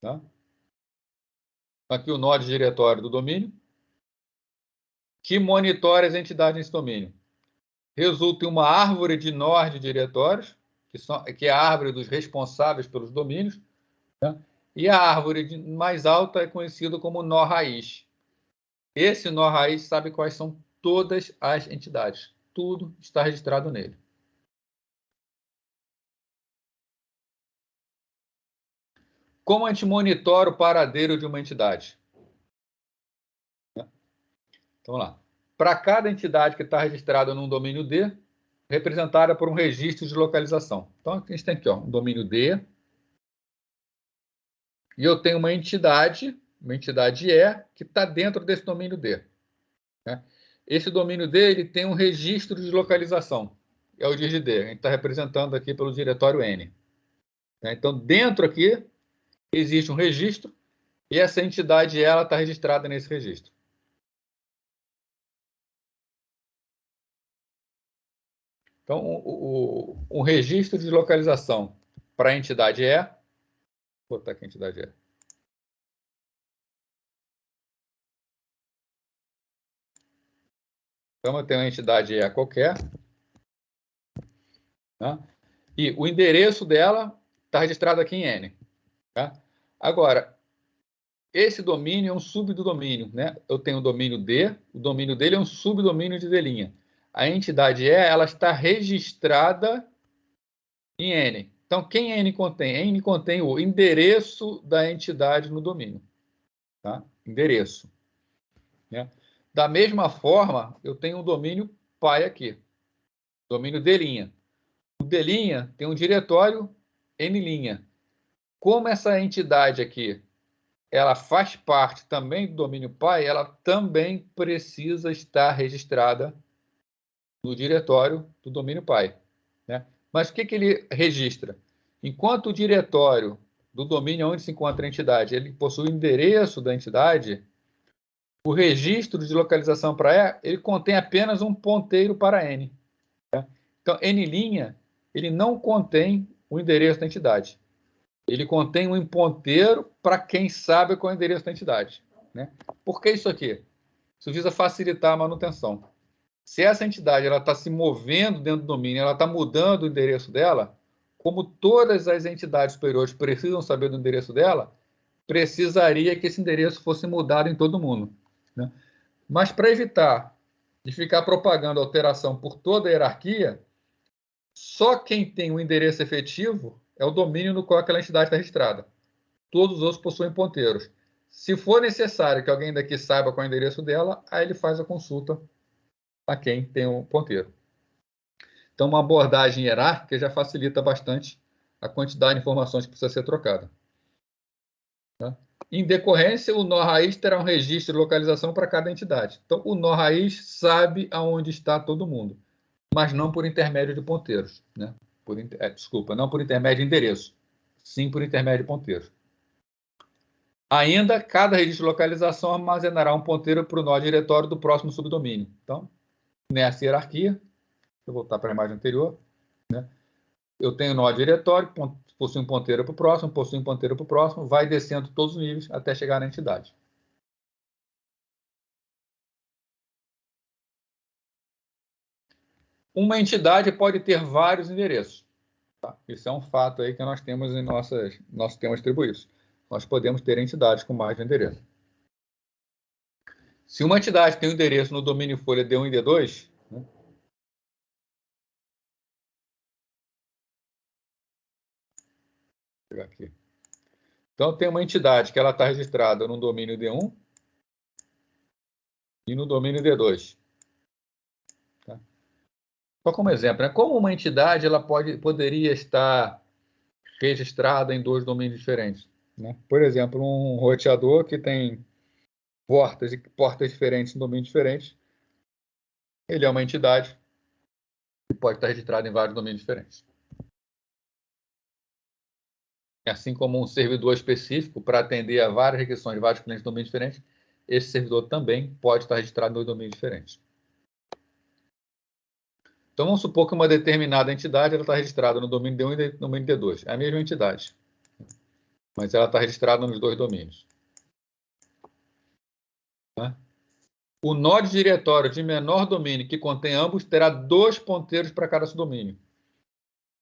Tá? Aqui o nó de diretório do domínio, que monitora as entidades nesse domínio. Resulta em uma árvore de nós de diretórios, que é a árvore dos responsáveis pelos domínios. Tá? E a árvore mais alta é conhecida como nó raiz. Esse nó raiz sabe quais são todas as entidades. Tudo está registrado nele. Como a gente monitora o paradeiro de uma entidade? Então, vamos lá. Para cada entidade que está registrada num domínio D, representada por um registro de localização. Então, a gente tem aqui um domínio D, e eu tenho uma entidade E, que está dentro desse domínio D. Né? Esse domínio D ele tem um registro de localização, é o dir de D. A gente está representando aqui pelo diretório N. Então, dentro aqui, existe um registro, e essa entidade ela está registrada nesse registro. Então, o registro de localização para a entidade E, vou botar aqui a entidade E. Então, eu tenho uma entidade E qualquer, né? E o endereço dela está registrado aqui em N. Tá? Agora, esse domínio é um subdomínio, né? Eu tenho o domínio D, o domínio dele é um subdomínio de D'. A entidade E, ela está registrada em N. Então, quem N contém? N contém o endereço da entidade no domínio. Tá? Endereço. Né? Da mesma forma, eu tenho um domínio pai aqui. Domínio D'. O D' tem um diretório N'. Como essa entidade aqui ela faz parte também do domínio pai, ela também precisa estar registrada no diretório do domínio pai. Né? Mas o que ele registra? Enquanto o diretório do domínio onde se encontra a entidade, ele possui o endereço da entidade, o registro de localização para E, ele contém apenas um ponteiro para N. Né? Então, N', ele não contém o endereço da entidade. Ele contém um ponteiro para quem sabe qual é o endereço da entidade. Né? Por que isso aqui? Isso visa facilitar a manutenção. Se essa entidade está se movendo dentro do domínio, ela está mudando o endereço dela, como todas as entidades superiores precisam saber do endereço dela, precisaria que esse endereço fosse mudado em todo mundo. Né? Mas para evitar de ficar propagando alteração por toda a hierarquia, só quem tem o endereço efetivo é o domínio no qual aquela entidade está registrada. Todos os outros possuem ponteiros. Se for necessário que alguém daqui saiba qual é o endereço dela, aí ele faz a consulta a quem tem o ponteiro. Então, uma abordagem hierárquica já facilita bastante a quantidade de informações que precisa ser trocada. Tá? Em decorrência, o nó raiz terá um registro de localização para cada entidade. Então, o nó raiz sabe aonde está todo mundo, mas não por intermédio de ponteiros. Né? Desculpa, não por intermédio de endereço, sim por intermédio de ponteiros. Ainda, cada registro de localização armazenará um ponteiro para o nó diretório do próximo subdomínio. Então, nessa hierarquia, vou voltar para a imagem anterior, né? Eu tenho nó diretório, possui um ponteiro para o próximo, possui um ponteiro para o próximo, vai descendo todos os níveis até chegar na entidade. Uma entidade pode ter vários endereços. Tá? Isso é um fato aí que nós temos em nossos sistemas distribuídos. Nós podemos ter entidades com mais de um endereço. Se uma entidade tem um endereço no domínio folha D1 e D2, né? Vou pegar aqui. Então, tem uma entidade que ela está registrada no domínio D1 e no domínio D2. Tá? Só como exemplo, né? Como uma entidade ela poderia estar registrada em dois domínios diferentes, né? Por exemplo, um roteador que tem portas e portas diferentes em domínios diferentes, ele é uma entidade que pode estar registrada em vários domínios diferentes. Assim como um servidor específico para atender a várias requisições de vários clientes em domínios diferentes, esse servidor também pode estar registrado em dois domínios diferentes. Então, vamos supor que uma determinada entidade ela está registrada no domínio D1 e no domínio D2. É a mesma entidade, mas ela está registrada nos dois domínios. Tá? O nó de diretório de menor domínio que contém ambos terá 2 ponteiros para cada subdomínio.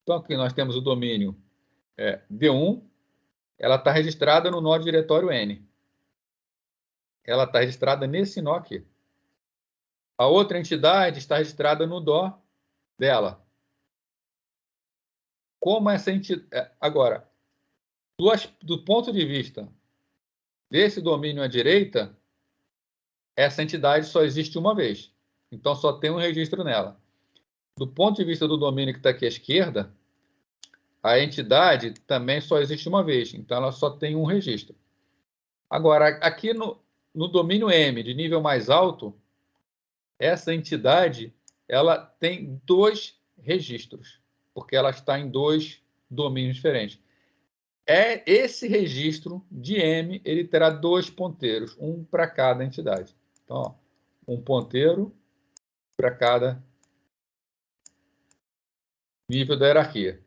Então, aqui nós temos o domínio D1, ela está registrada no nó de diretório N. Ela está registrada nesse nó aqui. A outra entidade está registrada no DO dela. Como essa entidade... Agora, do ponto de vista desse domínio à direita, essa entidade só existe uma vez. Então, só tem um registro nela. Do ponto de vista do domínio que está aqui à esquerda, a entidade também só existe uma vez. Então, ela só tem um registro. Agora, aqui no domínio M, de nível mais alto, essa entidade ela tem 2 registros, porque ela está em 2 domínios diferentes. Esse registro de M, ele terá 2 ponteiros, um para cada entidade. Então, ó, um ponteiro para cada nível da hierarquia.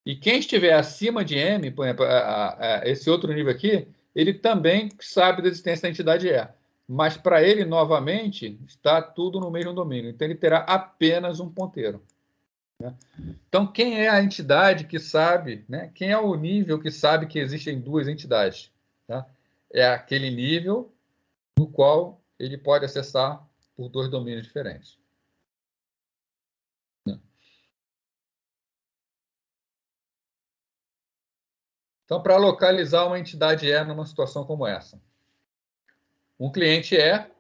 E quem estiver acima de M, por exemplo, esse outro nível aqui, ele também sabe da existência da entidade E. Mas para ele, novamente, está tudo no mesmo domínio. Então, ele terá apenas um ponteiro. Né? Então, quem é a entidade que sabe, né? Quem é o nível que sabe que existem 2 entidades? Tá? É aquele nível no qual ele pode acessar por 2 domínios diferentes. Então, para localizar uma entidade E numa situação como essa, um cliente E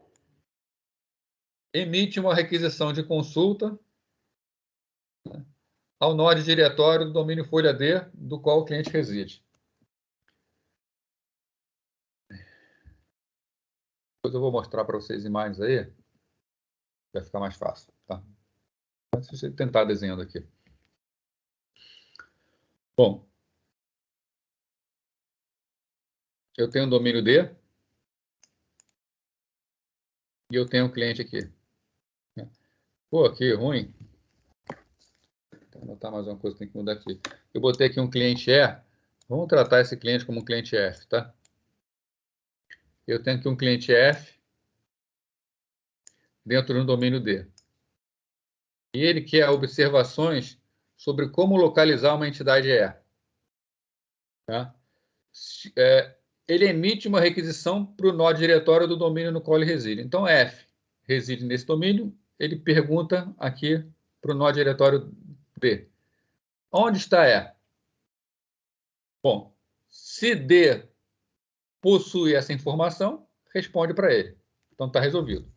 emite uma requisição de consulta, né, ao nó de diretório do domínio folha D, do qual o cliente reside. Depois eu vou mostrar para vocês imagens aí, vai ficar mais fácil. Tá? Deixa eu tentar desenhando aqui. Bom, eu tenho um domínio D e eu tenho um cliente aqui. Pô, aqui, ruim. Vou anotar mais uma coisa, tem que mudar aqui. Eu botei aqui um cliente E. Vamos tratar esse cliente como um cliente F, tá? Eu tenho aqui um cliente F dentro do domínio D. E ele quer observações sobre como localizar uma entidade E. Tá? Ele emite uma requisição para o nó diretório do domínio no qual ele reside. Então, F reside nesse domínio, ele pergunta aqui para o nó diretório D. Onde está E? Bom, se D possui essa informação, responde para ele. Então, está resolvido.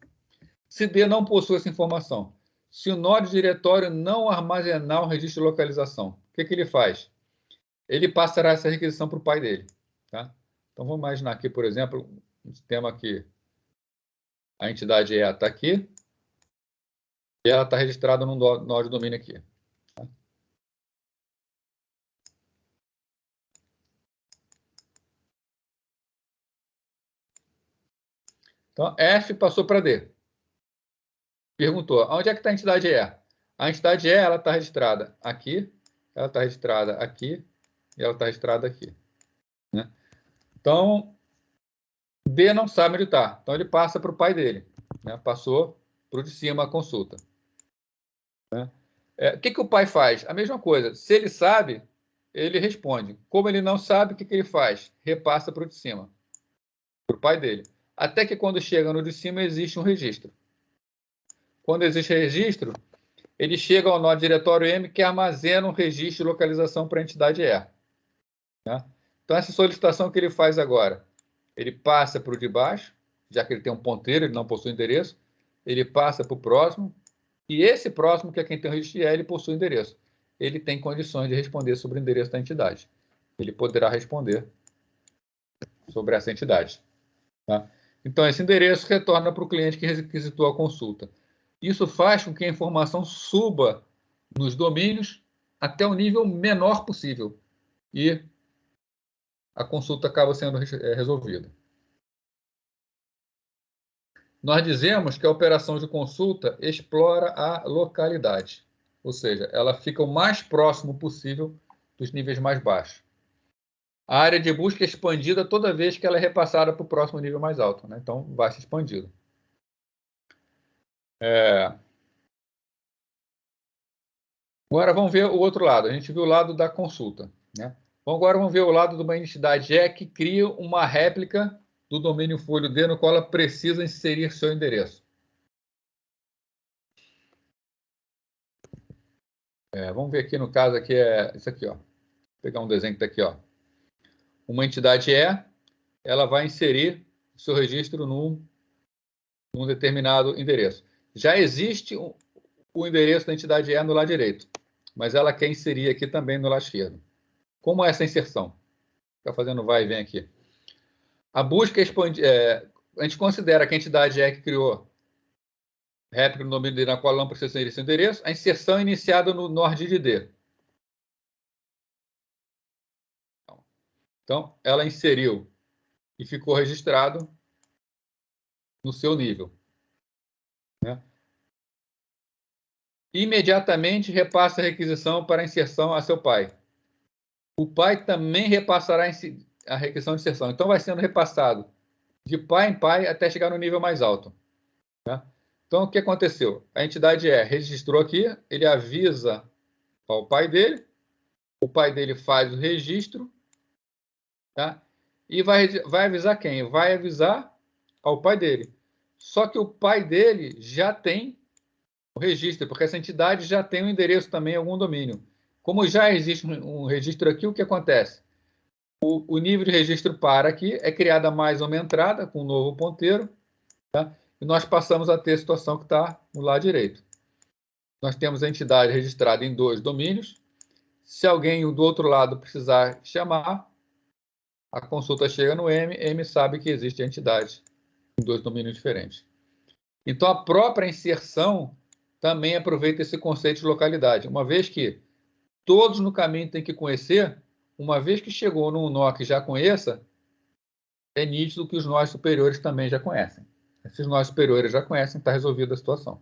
Se D não possui essa informação, se o nó de diretório não armazenar o registro de localização, o que ele faz? Ele passará essa requisição para o pai dele. Tá? Então, vamos imaginar aqui, por exemplo, um sistema aqui. A entidade E está aqui e ela está registrada no nó de domínio aqui. Tá? Então, F passou para D. Perguntou, onde é que está a entidade E? A entidade E ela está registrada aqui, ela está registrada aqui e ela está registrada aqui. Né? Então, D não sabe onde está. Então, ele passa para o pai dele. Né? Passou para o de cima a consulta. Né? O que o pai faz? A mesma coisa. Se ele sabe, ele responde. Como ele não sabe, o que ele faz? Repassa para o de cima, para o pai dele. Até que quando chega no de cima, existe um registro. Quando existe registro, ele chega ao nó diretório M, que armazena um registro de localização para a entidade E. Né? Então, essa solicitação que ele faz agora, ele passa para o de baixo, já que ele tem um ponteiro, ele não possui endereço, ele passa para o próximo, E esse próximo, que é quem tem o registro IE, ele possui o endereço. Ele tem condições de responder sobre o endereço da entidade. Ele poderá responder sobre essa entidade. Tá? Então, esse endereço retorna para o cliente que requisitou a consulta. Isso faz com que a informação suba nos domínios até o nível menor possível. E a consulta acaba sendo resolvida. Nós dizemos que a operação de consulta explora a localidade, ou seja, ela fica o mais próximo possível dos níveis mais baixos. A área de busca é expandida toda vez que ela é repassada para o próximo nível mais alto, né? Então, vai se expandindo. Agora vamos ver o outro lado. A gente viu o lado da consulta, né? Agora vamos ver o lado de uma entidade E que cria uma réplica do domínio folho D no qual ela precisa inserir seu endereço. Vamos ver aqui no caso aqui é isso aqui, ó. Vou pegar um desenho que está aqui, ó. Uma entidade E, ela vai inserir o seu registro num determinado endereço. Já existe o endereço da entidade E no lado direito, mas ela quer inserir aqui também no lado esquerdo. Como é essa inserção? Está fazendo vai e vem aqui. A busca a gente considera que a entidade E que criou réplica no domínio na qual não precisa inserir esse endereço, a inserção é iniciada no NORD de D. Então, ela inseriu e ficou registrado no seu nível. Né? Imediatamente repassa a requisição para a inserção a seu pai. O pai também repassará a requisição de inserção. Então, vai sendo repassado de pai em pai até chegar no nível mais alto. Tá? Então, o que aconteceu? A entidade registrou aqui, ele avisa ao pai dele, o pai dele faz o registro, tá? E vai avisar quem? Vai avisar ao pai dele. Só que o pai dele já tem o registro, porque essa entidade já tem um endereço também em algum domínio. Como já existe um registro aqui, o que acontece? O nível de registro para aqui, é criada mais uma entrada com um novo ponteiro, tá? E nós passamos a ter a situação que está no lado direito. Nós temos a entidade registrada em 2 domínios. Se alguém do outro lado precisar chamar, a consulta chega no M sabe que existe a entidade em 2 domínios diferentes. Então, a própria inserção também aproveita esse conceito de localidade, uma vez que todos no caminho têm que conhecer, uma vez que chegou num nó que já conheça, é nítido que os nós superiores também já conhecem. Esses nós superiores já conhecem, está resolvida a situação.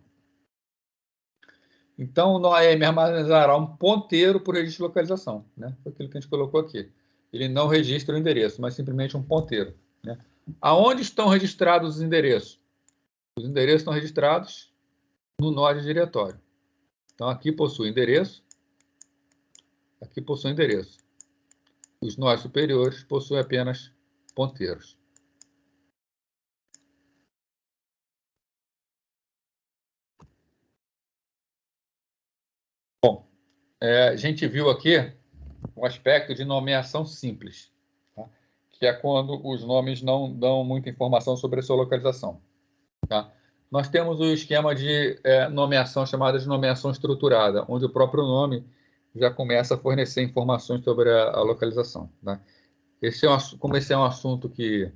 Então, o nó M armazenará um ponteiro por registro de localização, né? Foi aquilo que a gente colocou aqui. Ele não registra o endereço, mas simplesmente um ponteiro. Né? Aonde estão registrados os endereços? Os endereços estão registrados no nó de diretório. Então, aqui possui endereço, aqui possui endereço. Os nós superiores possuem apenas ponteiros. Bom, a gente viu aqui um aspecto de nomeação simples, tá? Que é quando os nomes não dão muita informação sobre a sua localização. Tá? Nós temos o esquema de nomeação chamada de nomeação estruturada, onde o próprio nome já começa a fornecer informações sobre a localização. Tá? Como esse é um assunto que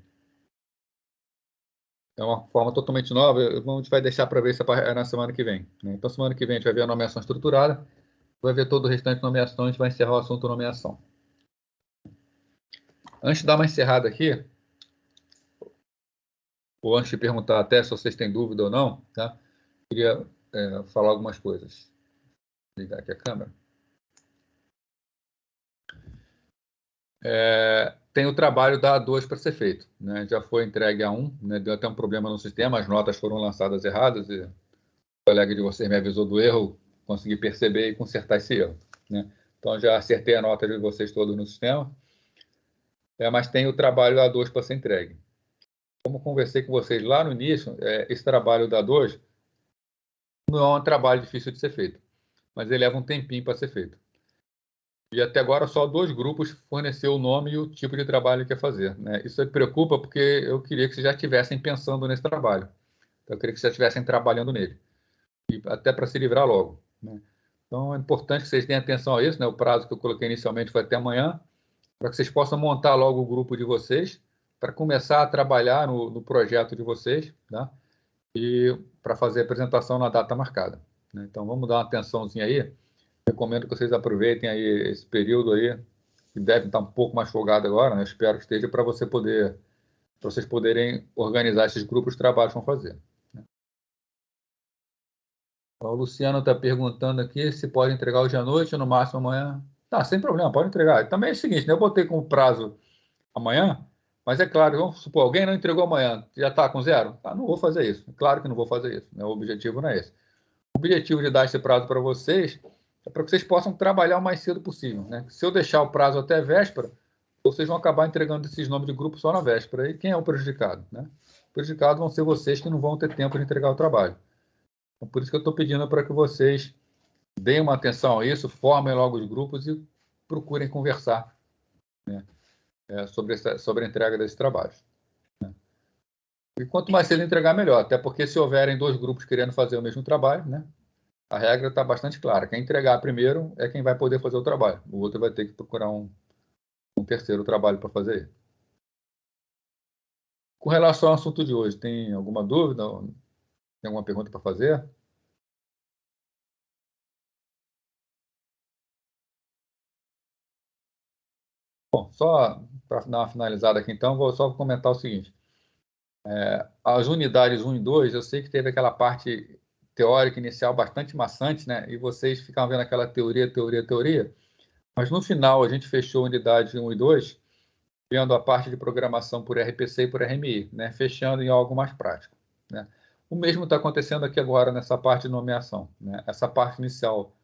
é uma forma totalmente nova, a gente vai deixar para ver isso na semana que vem. Né? Então, semana que vem a gente vai ver a nomeação estruturada, vai ver todo o restante de nomeação, a gente vai encerrar o assunto nomeação. Antes de dar uma encerrada aqui, ou antes de perguntar até se vocês têm dúvida ou não, tá? Queria falar algumas coisas. Vou ligar aqui a câmera. Tem o trabalho da A2 para ser feito. Né? Já foi entregue a 1, né? Deu até um problema no sistema, as notas foram lançadas erradas e o colega de vocês me avisou do erro, consegui perceber e consertar esse erro. Né? Então, já acertei a nota de vocês todos no sistema, mas tem o trabalho da A2 para ser entregue. Como conversei com vocês lá no início, esse trabalho da A2 não é um trabalho difícil de ser feito, mas ele leva um tempinho para ser feito. E até agora só 2 grupos forneceram o nome e o tipo de trabalho que quer fazer. Né? Isso me preocupa porque eu queria que vocês já estivessem pensando nesse trabalho. Então, eu queria que vocês já estivessem trabalhando nele. e até para se livrar logo, né? Então, é importante que vocês tenham atenção a isso, né? O prazo que eu coloquei inicialmente foi até amanhã, para que vocês possam montar logo o grupo de vocês, para começar a trabalhar no projeto de vocês, tá? E para fazer a apresentação na data marcada, né? Então, vamos dar uma atençãozinha aí. Recomendo que vocês aproveitem aí esse período aí, que deve estar um pouco mais folgado agora, né? Eu espero que esteja para vocês poderem organizar esses grupos de trabalho que vão fazer. O Luciano está perguntando aqui se pode entregar hoje à noite ou no máximo amanhã. Tá, sem problema, pode entregar. Também é o seguinte, né? Eu botei como prazo amanhã, mas é claro, vamos supor, alguém não entregou amanhã, já está com zero? Tá, não vou fazer isso. Claro que não vou fazer isso, né? O objetivo não é esse. O objetivo de dar esse prazo para vocês é para que vocês possam trabalhar o mais cedo possível, né? Se eu deixar o prazo até véspera, vocês vão acabar entregando esses nomes de grupo só na véspera. E quem é o prejudicado, né? O prejudicado vão ser vocês que não vão ter tempo de entregar o trabalho. Então, por isso que eu estou pedindo para que vocês deem uma atenção a isso, formem logo os grupos e procurem conversar, né, sobre a entrega desses trabalhos, né? E quanto mais cedo entregar, melhor, até porque se houverem dois grupos querendo fazer o mesmo trabalho, né, a regra está bastante clara. Quem entregar primeiro é quem vai poder fazer o trabalho. O outro vai ter que procurar um terceiro trabalho para fazer. Com relação ao assunto de hoje, tem alguma dúvida? Tem alguma pergunta para fazer? Bom, só para dar uma finalizada aqui, então, vou só comentar o seguinte. As unidades 1 e 2, eu sei que teve aquela parte teórica inicial bastante maçante, né? E vocês ficavam vendo aquela teoria, mas no final a gente fechou a unidade 1 e 2, vendo a parte de programação por RPC e por RMI, né? Fechando em algo mais prático, né? O mesmo está acontecendo aqui agora nessa parte de nomeação, né? Essa parte inicial,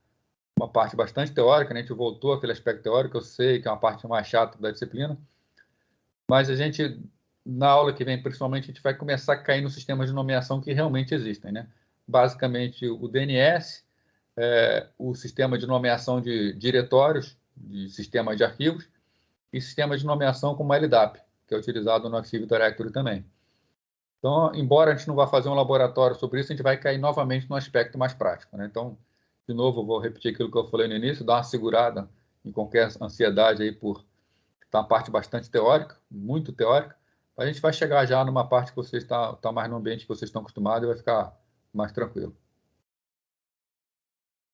uma parte bastante teórica, né? A gente voltou àquele aspecto teórico, eu sei que é uma parte mais chata da disciplina, mas a gente, na aula que vem, principalmente, a gente vai começar a cair nos sistemas de nomeação que realmente existem, né? Basicamente, o DNS, o sistema de nomeação de diretórios, de sistema de arquivos, e sistema de nomeação como LDAP, que é utilizado no Active Directory também. Então, embora a gente não vá fazer um laboratório sobre isso, a gente vai cair novamente no aspecto mais prático, né? Então, de novo, eu vou repetir aquilo que eu falei no início, dar uma segurada em qualquer ansiedade aí por tá uma parte bastante teórica, muito teórica. A gente vai chegar já numa parte que vocês tá mais no ambiente que vocês estão acostumados e vai ficar mais tranquilo.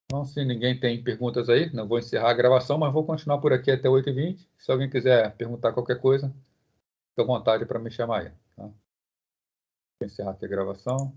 Então, se ninguém tem perguntas aí, não vou encerrar a gravação, mas vou continuar por aqui até 8h20. Se alguém quiser perguntar qualquer coisa, fique à vontade para me chamar aí. Tá? Vou encerrar aqui a gravação.